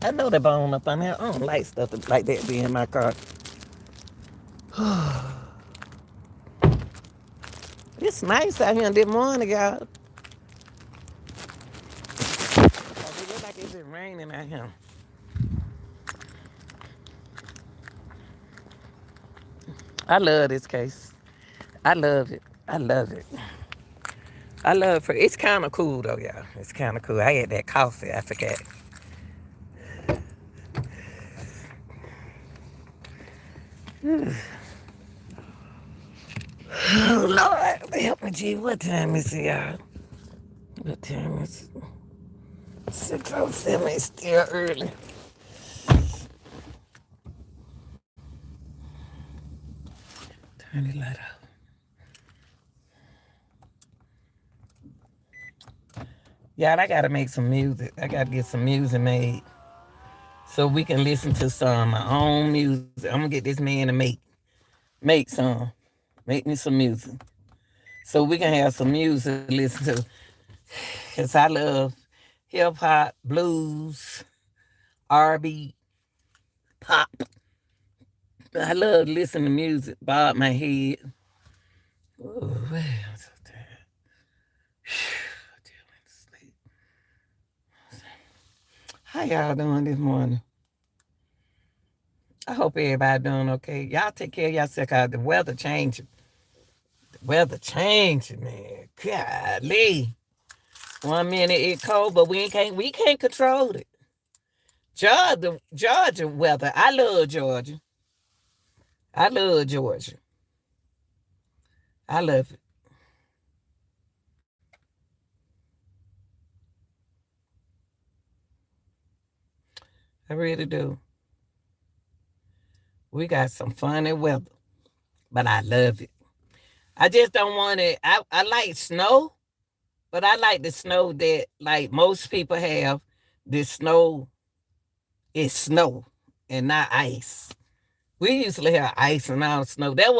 I know the bone up on there. I don't like stuff like that being in my car. It's nice out here this morning, y'all. It looks like it's been raining out here. I love this case. I love it. I love it. It's kind of cool, though, y'all. It's kind of cool. I had that coffee. I forgot. Oh, Lord. Help me, G. What time is it, y'all? What time is it? 6:07. It's still early. Turn the light off. Y'all, I got to make some music. I got to get some music made so we can listen to some of my own music. I'm going to get this man to make some. Make me some music. So we can have some music to listen to. Because I love hip hop, blues, R&B, pop. I love listening to music. Bob my head. Oh, man, I'm so tired. How y'all doing this morning? I hope everybody doing okay. Y'all take care of yourself because the weather changing. Man. Golly. 1 minute it's cold, but we can't control it. Georgia weather. I love Georgia. I love Georgia. I love it. I really do. We got some funny weather, but I love it. I just don't want it. I like snow, but I like the snow that like most people have. The snow is snow and not ice. We usually have ice and our snow. That's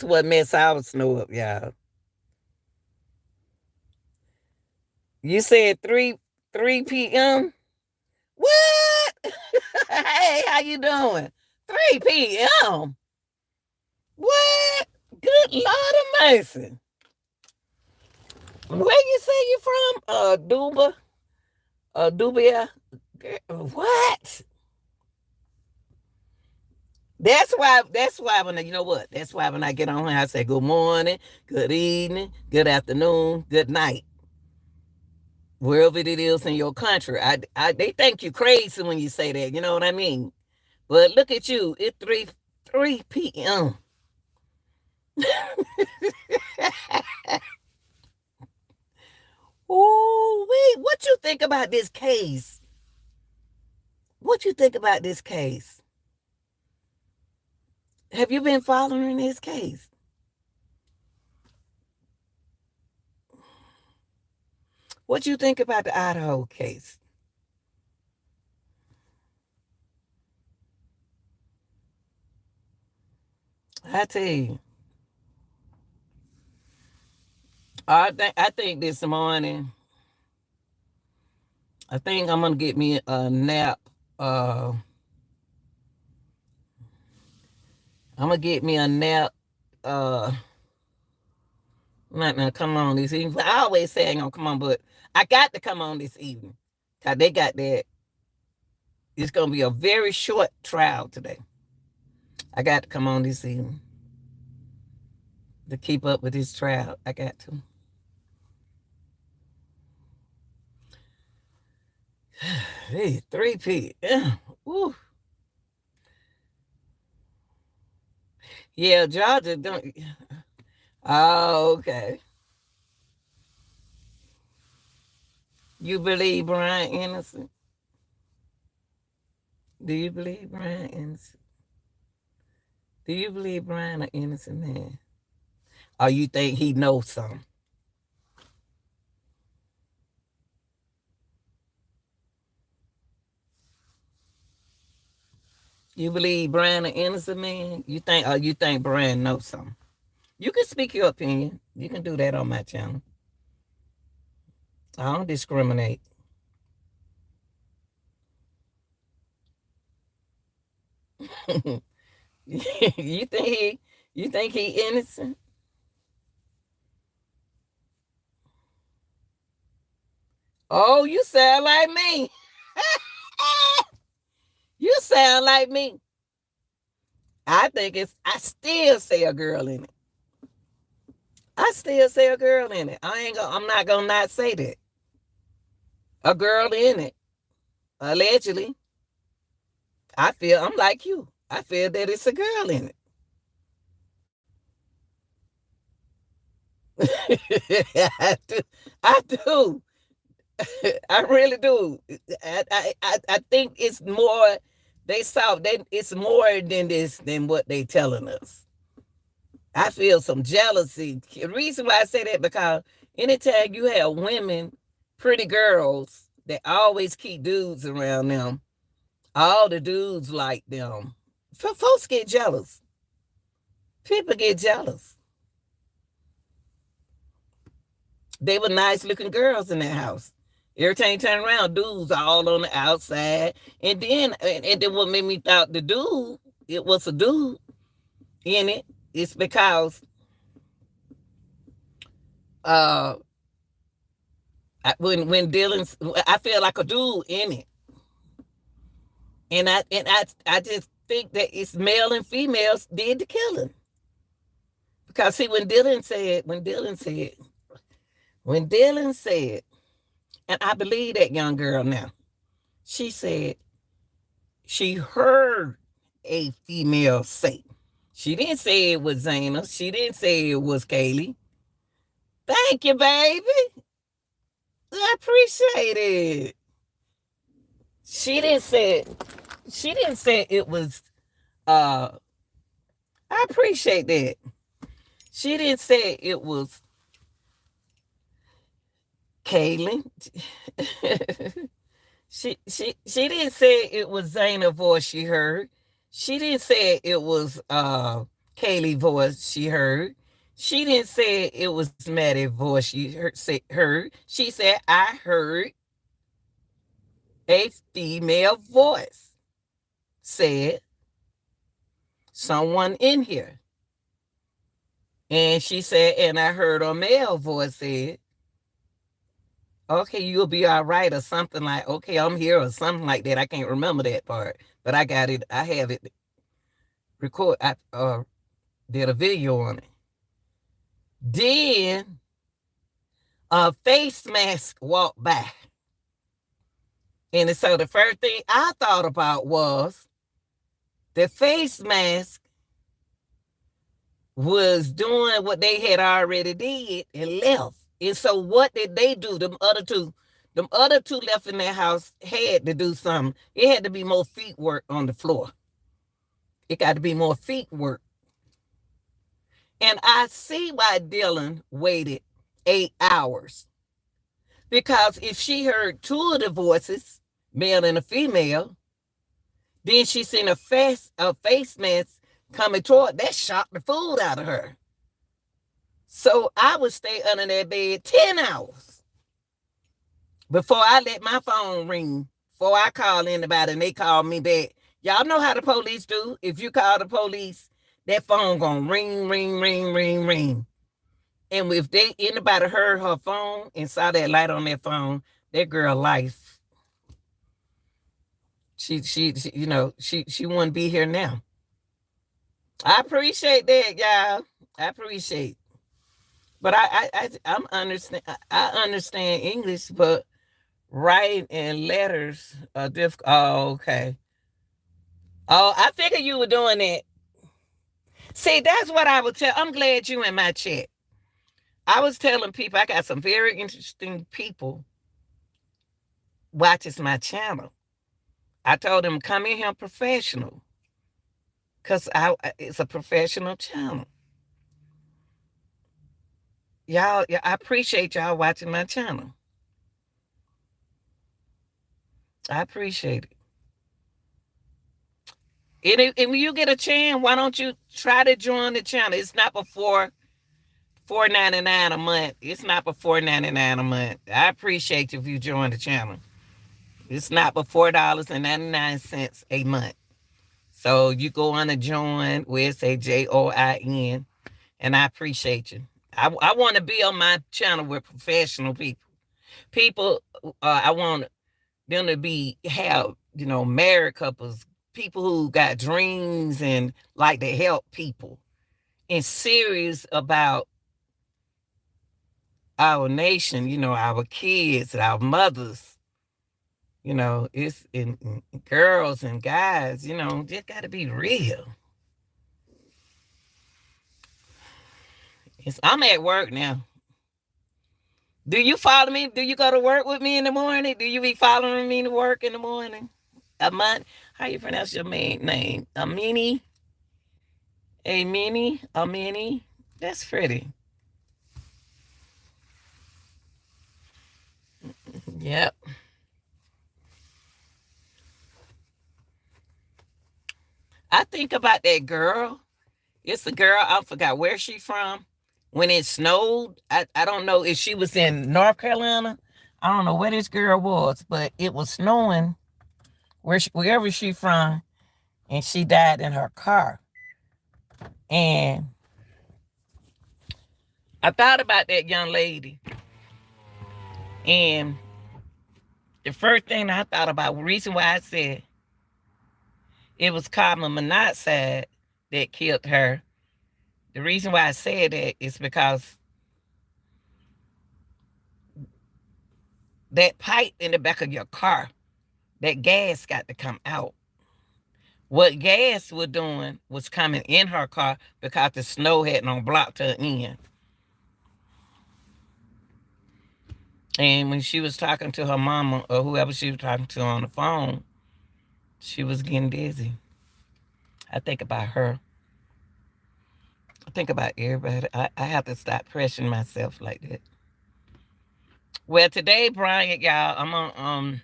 what mess our snow up, y'all. You said 3 p.m. What? Hey, how you doing? 3 p.m. What? Good Lord of mercy. Where you say you from? Duba? Dubia? What? That's why when you know what? That's why when I get on here, I say good morning, good evening, good afternoon, good night. Wherever it is in your country. They think you crazy when you say that, you know what I mean? But look at you, it's 3 p.m. Oh, wait, what you think about this case? What you think about this case? Have you been following this case? What you think about the Idaho case? I tell you, I think this morning, I think I'm gonna get me a nap. I'm gonna get me a nap. Not gonna come on this evening. I always say I ain't gonna come on, but I got to come on this evening. Cause they got that. It's gonna be a very short trial today. I got to come on this evening to keep up with this trial. I got to. Hey, 3 p.m. Ooh. Yeah, Georgia don't. Oh, okay. You believe Bryan innocent? Do you believe Bryan innocent? Do you believe Bryan an innocent man? Or you think he knows something? You believe Bryan an innocent man? You think Bryan knows something? You can speak your opinion. You can do that on my channel. I don't discriminate. you think he you think he innocent? Oh, you sound like me. You sound like me. I still say a girl in it. I still say a girl in it. I'm not gonna not say that. A girl in it. Allegedly. I'm like you. I feel that it's a girl in it. I do. I do. I really do. I think it's more. It's more than this than what they telling us. I feel some jealousy. The reason why I say that because anytime you have women, pretty girls that always keep dudes around them, all the dudes like them. Folks get jealous. People get jealous. They were nice looking girls in that house. Every time you turn around, dudes all on the outside. And then what made me thought the dude, it was a dude in it. It's because uh when Dylan's I feel like a dude in it. And I just think that it's male and females did the killing. Because see when Dylan said, and I believe that young girl now, she said she heard a female say. She didn't say it was Zana. She didn't say it was Kaylee. Thank you, baby. I appreciate it. She didn't say it was I appreciate that. She didn't say it was Kaylin. She didn't say it was Zaina's voice she heard. She didn't say it was Kaylee's voice she heard. She didn't say it was Maddie's voice heard. She said, I heard a female voice said, someone in here. And she said, and I heard a male voice said, okay, you'll be all right, or something like, okay, I'm here, or something like that. I can't remember that part, but I got it. I have it record. I did a video on it. Then a face mask walked by. And so the first thing I thought about was the face mask was doing what they had already did and left. And so what did they do? Them other two left in their house had to do something. It had to be more feet work on the floor. It got to be more feet work. And I see why Dylan waited 8 hours. Because if she heard two of the voices, male and a female, then she seen a face mask coming toward, that shocked the food out of her. So I would stay under that bed 10 hours before I let my phone ring, before I call anybody and they call me back. Y'all know how the police do. If you call the police, that phone gonna ring, ring, ring, ring, ring. And if anybody heard her phone and saw that light on their phone, that girl life, she wouldn't be here now. I appreciate that, y'all. I appreciate. But I understand English, but writing and letters are difficult. Oh, okay. Oh, I figured you were doing that. See, that's what I would tell. I'm glad you in my chat. I was telling people I got some very interesting people watches my channel. I told them come in here professional, because it's a professional channel. Y'all, I appreciate y'all watching my channel. I appreciate it. And when you get a chance, why don't you try to join the channel? It's not before $4.99 a month. It's not before $4.99 a month. I appreciate you if you join the channel. It's not but $4.99 a month. So you go on to join where it say JOIN, and I appreciate you. I want to be on my channel with professional people. I want them to have married couples, people who got dreams and like to help people, and serious about our nation, our kids, our mothers, it's in girls and guys, just got to be real. I'm at work now. Do you follow me? Do you go to work with me in the morning? Do you be following me to work in the morning? How you pronounce your main name? Amini? Amini? That's pretty. Yep. I think about that girl. It's a girl, I forgot where she from. When it snowed, I don't know if she was in North Carolina. I don't know where this girl was, but it was snowing wherever she from, and she died in her car. And I thought about that young lady. And the first thing I thought about, the reason why I said it was carbon monoxide that killed her, the reason why I said that is because that pipe in the back of your car, that gas got to come out. What gas was doing was coming in her car because the snow hadn't blocked her in. And when she was talking to her mama or whoever she was talking to on the phone, she was getting dizzy. I think about her. think about everybody. I have to stop pressuring myself like that. Well, today, Bryan, y'all, I'm on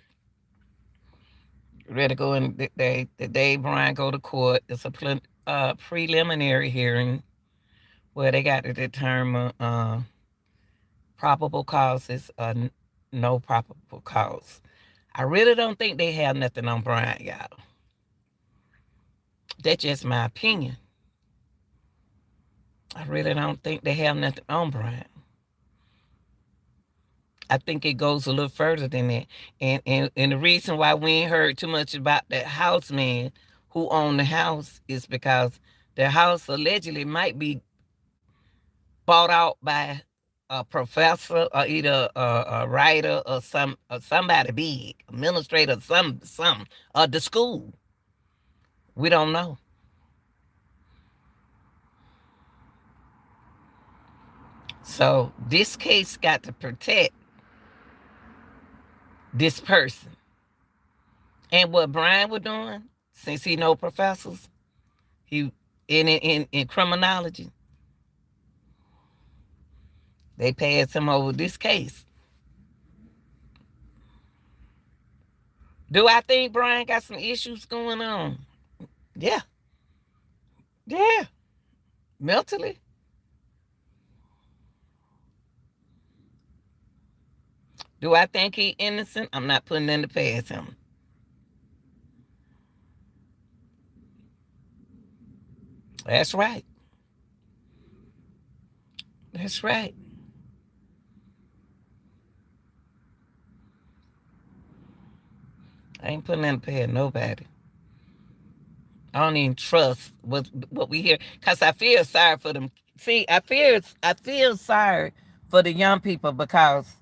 ready to go in the day Bryan go to court. It's a preliminary hearing where they got to determine probable causes or no probable cause. I really don't think they have nothing on Bryan, y'all. That's just my opinion. I really don't think they have nothing on Bryan. I think it goes a little further than that. And the reason why we ain't heard too much about that house man who owned the house is because the house allegedly might be bought out by a professor or either a writer or somebody big, administrator, some or the school. We don't know. So this case got to protect this person. And what Bryan was doing, since he know professors, he in criminology, they passed him over this case. Do I think Bryan got some issues going on? Yeah. Yeah. Mentally. Do I think he innocent? I'm not putting in the past him. That's right. That's right. I ain't putting in the past nobody. I don't even trust what we hear because I feel sorry for them. See, I feel sorry for the young people because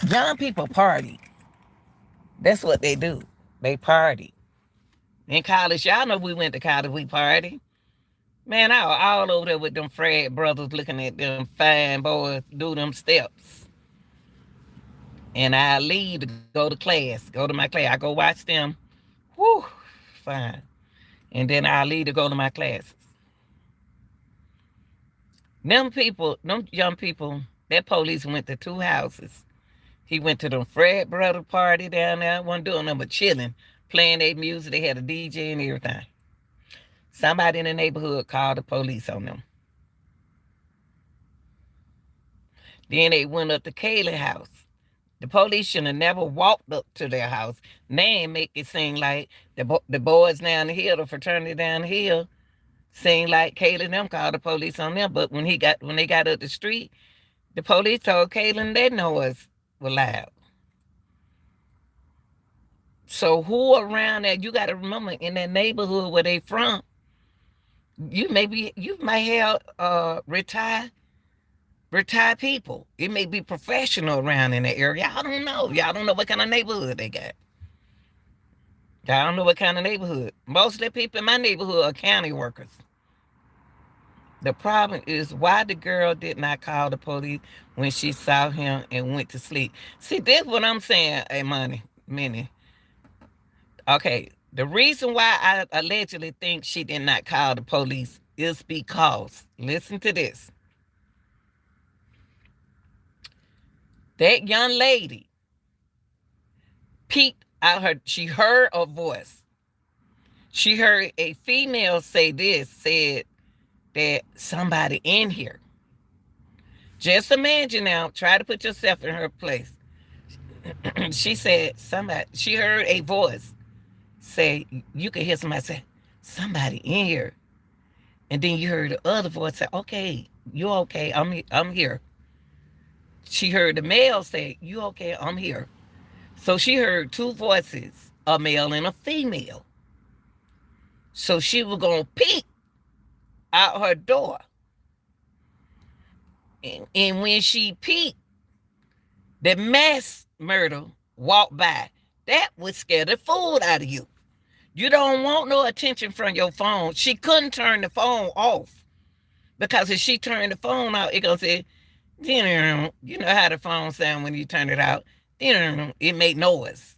young people party. That's what they do. They party. In college, y'all know we went to college, we party. Man, I was all over there with them Fred brothers looking at them fine boys do them steps. And I leave to go to class, go to my class. I go watch them. Whew, fine. And then I leave to go to my classes. Them people, them young people, that police went to two houses. He went to the Fred brother party down there. Wasn't doing nothing but chilling, playing their music. They had a DJ and everything. Somebody in the neighborhood called the police on them. Then they went up to Kaylee's house. The police should have never walked up to their house. They make it seem like the boys down the hill, the fraternity down the hill, seemed like Kaylee and them called the police on them. But when they got up the street, the police told Kaylee that noise was loud. So who around there? You got to remember in that neighborhood where they from, you might have retired people. It may be professional around in the area. I don't know. Y'all don't know what kind of neighborhood they got. Y'all don't know what kind of neighborhood. Most of the people in my neighborhood are county workers. The problem is why the girl did not call the police when she saw him and went to sleep. See, this what I'm saying, hey, Minnie. Okay, the reason why I allegedly think she did not call the police is because, listen to this. That young lady peeked out she heard a voice. She heard a female said that somebody in here. Just imagine now, try to put yourself in her place. She said she heard a voice say, you could hear somebody say, somebody in here. And then you heard the other voice say, okay, you okay, I'm here. She heard the male say, you okay, I'm here. So she heard two voices, a male and a female. So she was going to peek out her door. And when she peeked, the mass murder walked by. That would scare the fool out of you. You don't want no attention from your phone. She couldn't turn the phone off. Because if she turned the phone off, it going to say, you know how the phone sound when you turn it out. It make noise.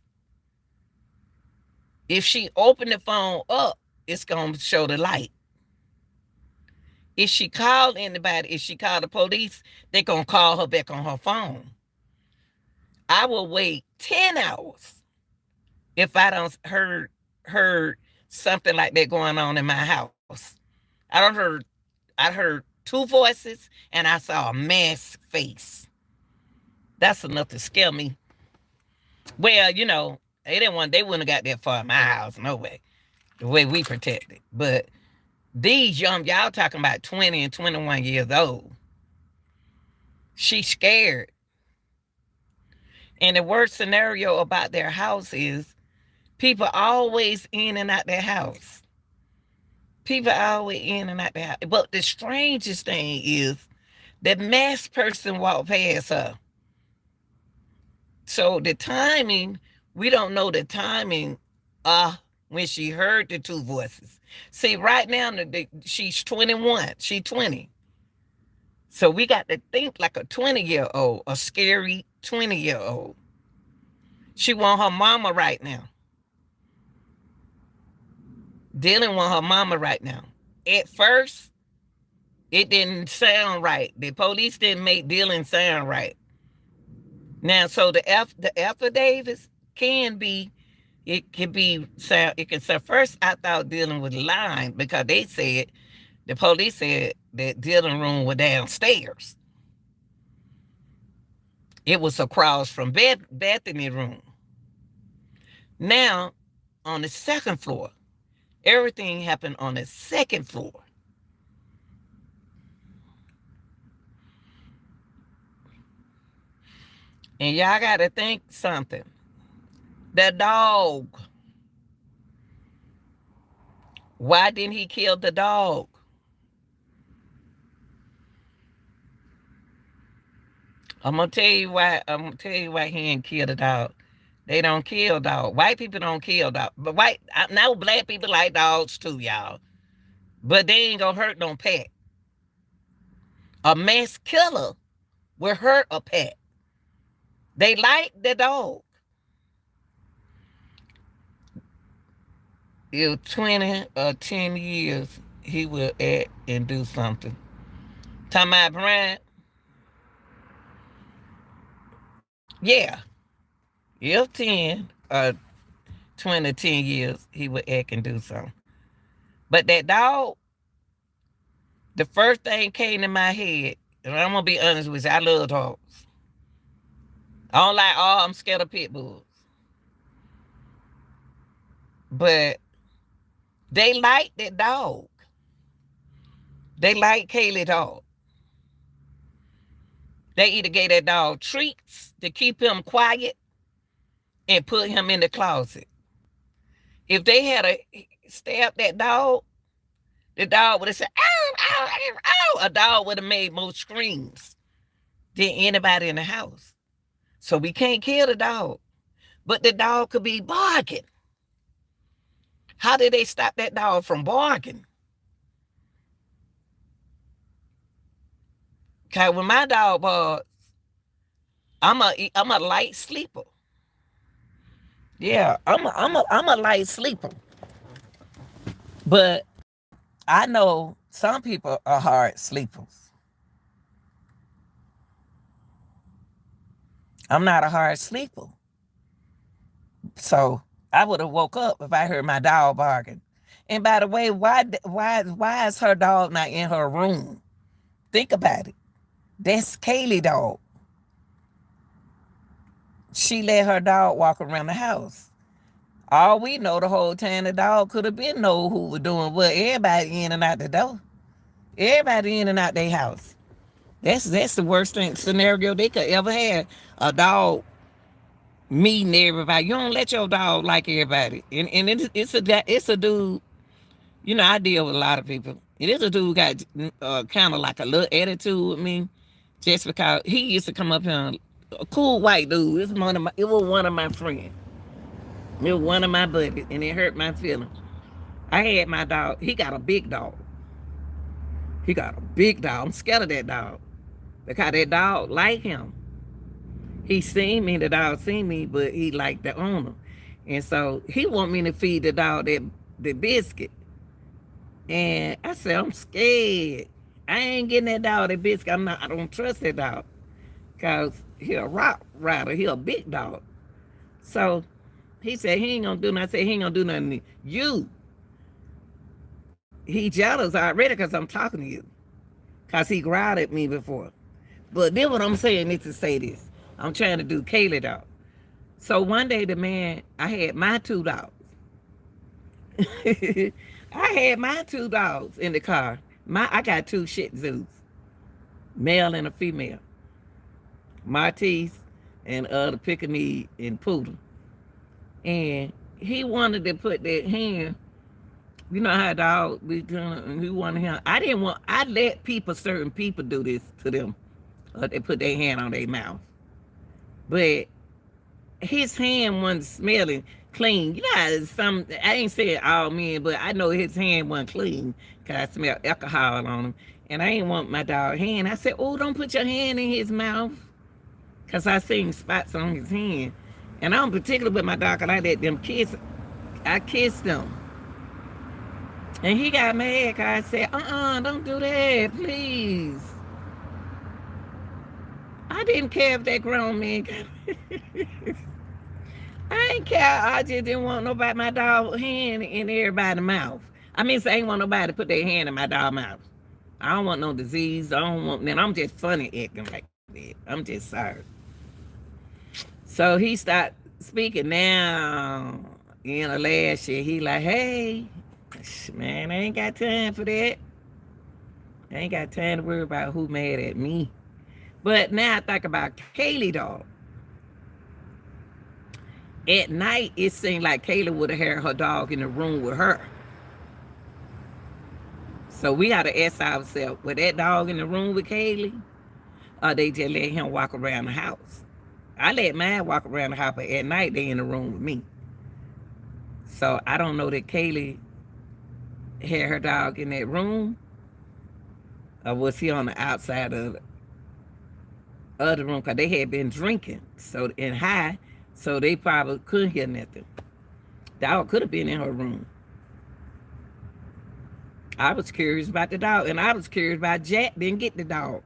If she opened the phone up, it's going to show the light. If she called anybody, if she called the police, they gonna call her back on her phone. I will wait 10 hours if I don't heard something like that going on in my house. I don't heard I heard two voices and I saw a man's face. That's enough to scare me. Well, they wouldn't have got that far in my house, no way. The way we protect it. But these y'all talking about 20 and 21 years old. She's scared. And the worst scenario about their house is people always in and out their house. People always in and out their house. But the strangest thing is the masked person walked past her. So the timing, we don't know the timing when she heard the two voices. See, right now, she's 21. She's 20. So we got to think like a 20-year-old, a scary 20-year-old. She want her mama right now. Dylan want her mama right now. At first, it didn't sound right. The police didn't make Dylan sound right. Now, so the affidavits can be, it can sound. First, I thought Dylan was lying because the police said that Dylan's room was downstairs. It was across from Bethany's room. Now, on the second floor, everything happened on the second floor. And y'all got to think something. The dog. Why didn't he kill the dog? I'm gonna tell you why he didn't kill the dog. They don't kill dogs. White people don't kill dogs. But now black people like dogs too, y'all. But they ain't gonna hurt no pet. A mass killer will hurt a pet. They like the dog. If 20 or 10 years, he will act and do something. Talking about Bryan? Yeah. If 10 or 20 or 10 years, he will act and do something. But that dog, the first thing came to my head, and I'm going to be honest with you, I love dogs. I don't like, I'm scared of pit bulls. But they like that dog. They like Kaylee dog. They either gave that dog treats to keep him quiet and put him in the closet. If they had stabbed that dog, the dog would have said, ow, ow, ow, ow. A dog would have made more screams than anybody in the house. So we can't kill the dog. But the dog could be barking. How did they stop that dog from barking? Because when my dog barks, I'm a light sleeper. Yeah, I'm a light sleeper. But I know some people are hard sleepers. I'm not a hard sleeper. So I would have woke up if I heard my dog barking. And by the way, why is her dog not in her room? Think about it. That's Kaylee dog. She let her dog walk around the house. All we know the whole time, the dog could have been know who was doing what. Everybody in and out the door. Everybody in and out their house. That's the worst scenario they could ever have. A dog meeting everybody. You don't let your dog like everybody. And it's a dude. I deal with a lot of people. It is a dude who got kind of like a little attitude with me, just because he used to come up here, a cool white dude. It was one of my friends. It was one of my buddies, and it hurt my feelings. I had my dog. He got a big dog. I'm scared of that dog because that dog like him. He seen me, the dog seen me, but he liked the owner. And so he want me to feed the dog the biscuit. And I said, I'm scared. I ain't getting that dog that biscuit. I don't trust that dog. Cause he a rock rider. He a big dog. So he said he ain't gonna do nothing. I said he ain't gonna do nothing to you. He jealous already because I'm talking to you. Cause he growled at me before. But then what I'm saying is to say this. I'm trying to do Kaylee dog. So one day the man, I had my two dogs. I had my two dogs in the car. I got two Shih Tzus, male and a female, Maltese and the Pekingese and Poodle. And he wanted to put that hand. You know how dog we doing? He wanted him. I didn't want. I let certain people do this to them. They put their hand on their mouth, but his hand wasn't smelling clean. You know, some I ain't saying all men, but I know his hand wasn't clean because I smelled alcohol on him. And I ain't want my dog hand. I said, "Oh, don't put your hand in his mouth," because I seen spots on his hand. And I'm particular with my dog, 'cause I let them kiss. I kissed them. And he got mad because I said, don't do that, please. I didn't care if that grown man got I ain't care. I just didn't want nobody, my dog hand in everybody's mouth. I mean, so I ain't want nobody to put their hand in my dog mouth. I don't want no disease. I don't want that. I'm just funny acting like that. I'm just sorry. So he started speaking now. Last year, he like, hey, man, I ain't got time for that. I ain't got time to worry about who mad at me. But now I think about Kaylee dog. At night, it seemed like Kayla would have had her dog in the room with her. So we got to ask ourselves, was that dog in the room with Kaylee? Or they just let him walk around the house? I let mine walk around the house, but at night they in the room with me. So I don't know that Kaylee had her dog in that room, or was he on the outside of the other room? Because they had been drinking and high, so they probably couldn't hear nothing. Dog could have been in her room. I was curious about the dog, and I was curious about Jack didn't get the dog.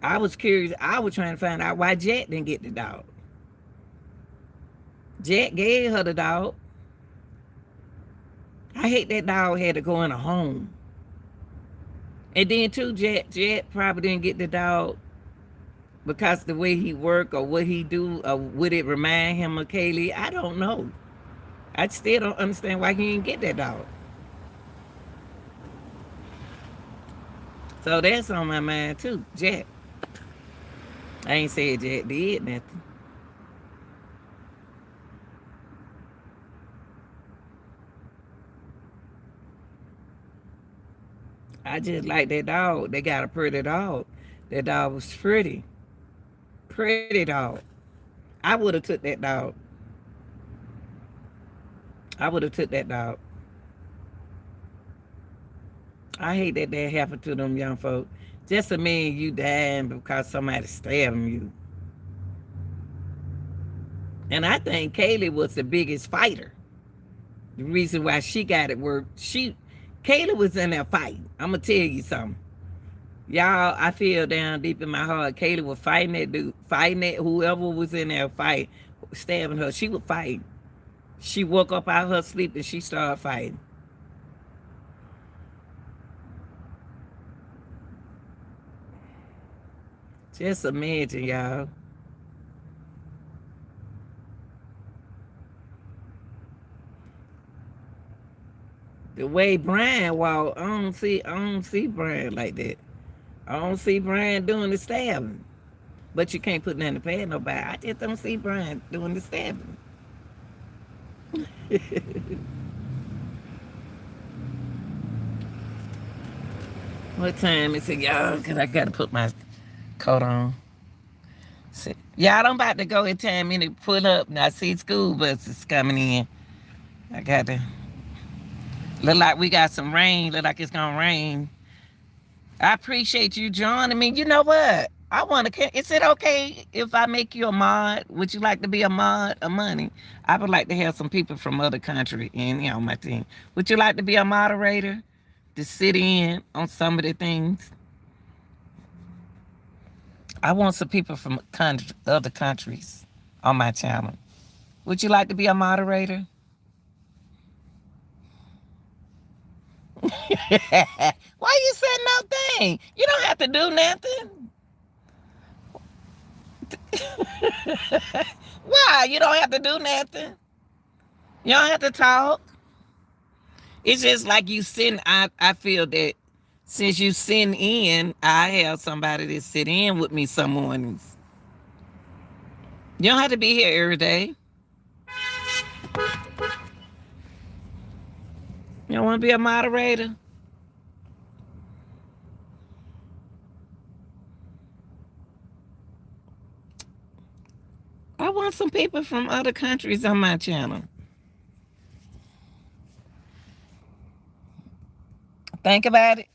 I was curious. I was trying to find out why Jack didn't get the dog. Jack gave her the dog. I hate that dog had to go in a home. And then too, Jack probably didn't get the dog because the way he work or what he do, or would it remind him of Kaylee? I don't know. I still don't understand why he didn't get that dog. So that's on my mind too, Jack. I ain't said Jack did nothing. I just like that dog. They got a pretty dog. That dog was pretty. Pretty dog. I would have took that dog. I would have took that dog. I hate that happened to them young folk. Just to mean you dying because somebody stabbed you. And I think Kaylee was the biggest fighter. The reason why she got it worked, Kaylee was in there fighting. I'm gonna tell you something. Y'all, I feel down deep in my heart, Kaylee was fighting that dude, fighting that whoever was in there fight, stabbing her. She was fighting. She woke up out of her sleep and she started fighting. Just imagine, y'all. The way Bryan walk, I don't see Bryan like that. I don't see Bryan doing the stabbing. But you can't put nothing past nobody. I just don't see Bryan doing the stabbing. What time is it, y'all? Cause I gotta put my coat on. Y'all, I'm about to go in time in to pull up. Now I see school buses coming in. I got to look like we got some rain. Look like it's gonna rain. I appreciate you joining me. You know what? I want to. Is it okay if I make you a mod? Would you like to be a mod? A money? I would like to have some people from other country in here on my team. Would you like to be a moderator? to sit in on some of the things. I want some people from other countries on my channel. Would you like to be a moderator? Why you said no thing? You don't have to do nothing. Why? You don't have to do nothing. You don't have to talk. It's just like you sitting. I feel that since you sitting in, I have somebody to sit in with me some mornings. You don't have to be here every day. You don't want to be a moderator? I want some people from other countries on my channel. Think about it.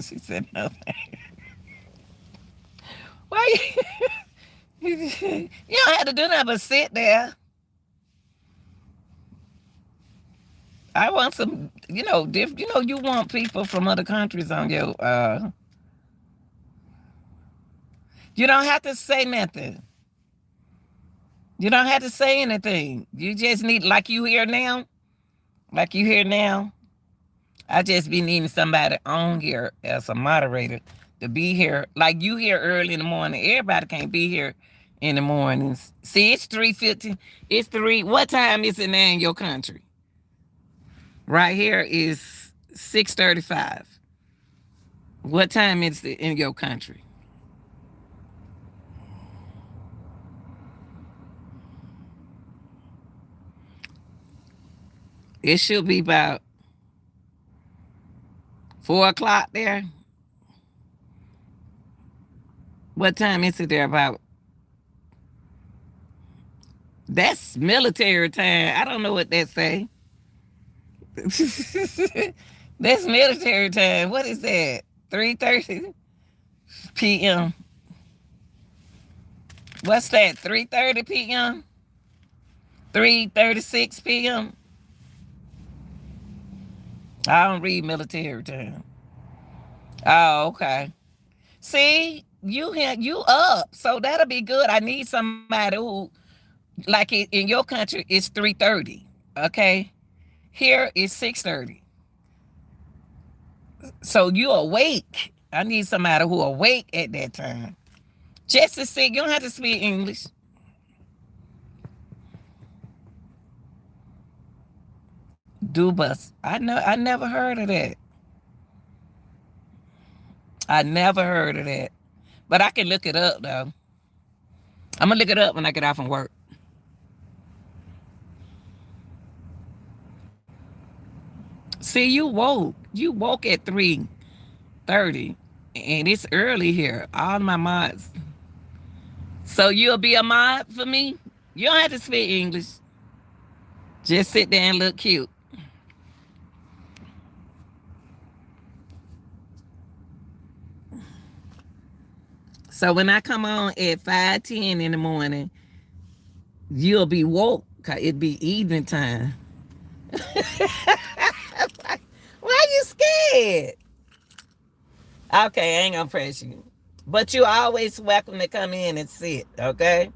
She said nothing. Why you don't have to do nothing but sit there. I want some, you want people from other countries on your you don't have to say nothing. You don't have to say anything. You just need, like you here now. Like you here now. I just be needing somebody on here as a moderator to be here. Like you here early in the morning. Everybody can't be here in the mornings. See, it's 3:50. It's 3. What time is it now in your country? Right here is 6:35. What time is it in your country? It should be about 4 o'clock there. What time is it there about? That's military time. I don't know what that say. That's military time. What is that? 3:30 p.m. What's that? 3:30 p.m. 3:36 p.m. I don't read military time. Oh, okay. See, you up, so that'll be good. I need somebody who, like in your country, it's 3:30. Okay, here it's 6:30. So you awake. I need somebody who awake at that time. Just to see, you don't have to speak English. Do bus. I never heard of that. I never heard of that. But I can look it up though. I'm gonna look it up when I get off from work. See, you woke. You woke at 3:30. And it's early here. All my mods. So you'll be a mod for me? You don't have to speak English. Just sit there and look cute. So when I come on at 5:10 in the morning, you'll be woke. 'Cause it'd be evening time. Why you scared? Okay, I ain't gonna press you. But you always welcome to come in and sit, okay?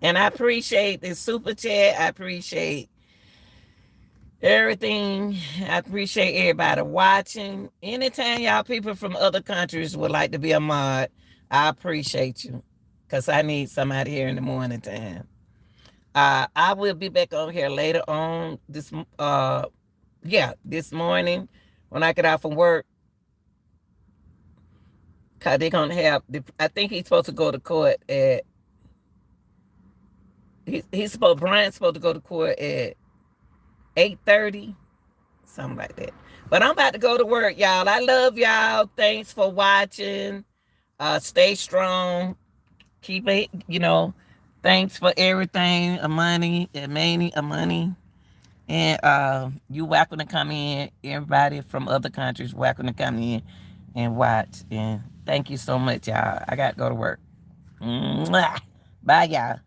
And I appreciate the super chat. I appreciate everything. I appreciate everybody watching. Anytime y'all people from other countries would like to be a mod, I appreciate you. Because I need somebody here in the morning time. I will be back on here later on this morning when I get out from work. Cause they're gonna have I think he's supposed to go to court at Bryan's supposed to go to court at 8:30, something like that. But I'm about to go to work, y'all. I love y'all. Thanks for watching. Stay strong. Keep it, thanks for everything. A money. And you welcome to come in. Everybody from other countries welcome to come in and watch. And thank you so much, y'all. I got to go to work. Mwah. Bye, y'all.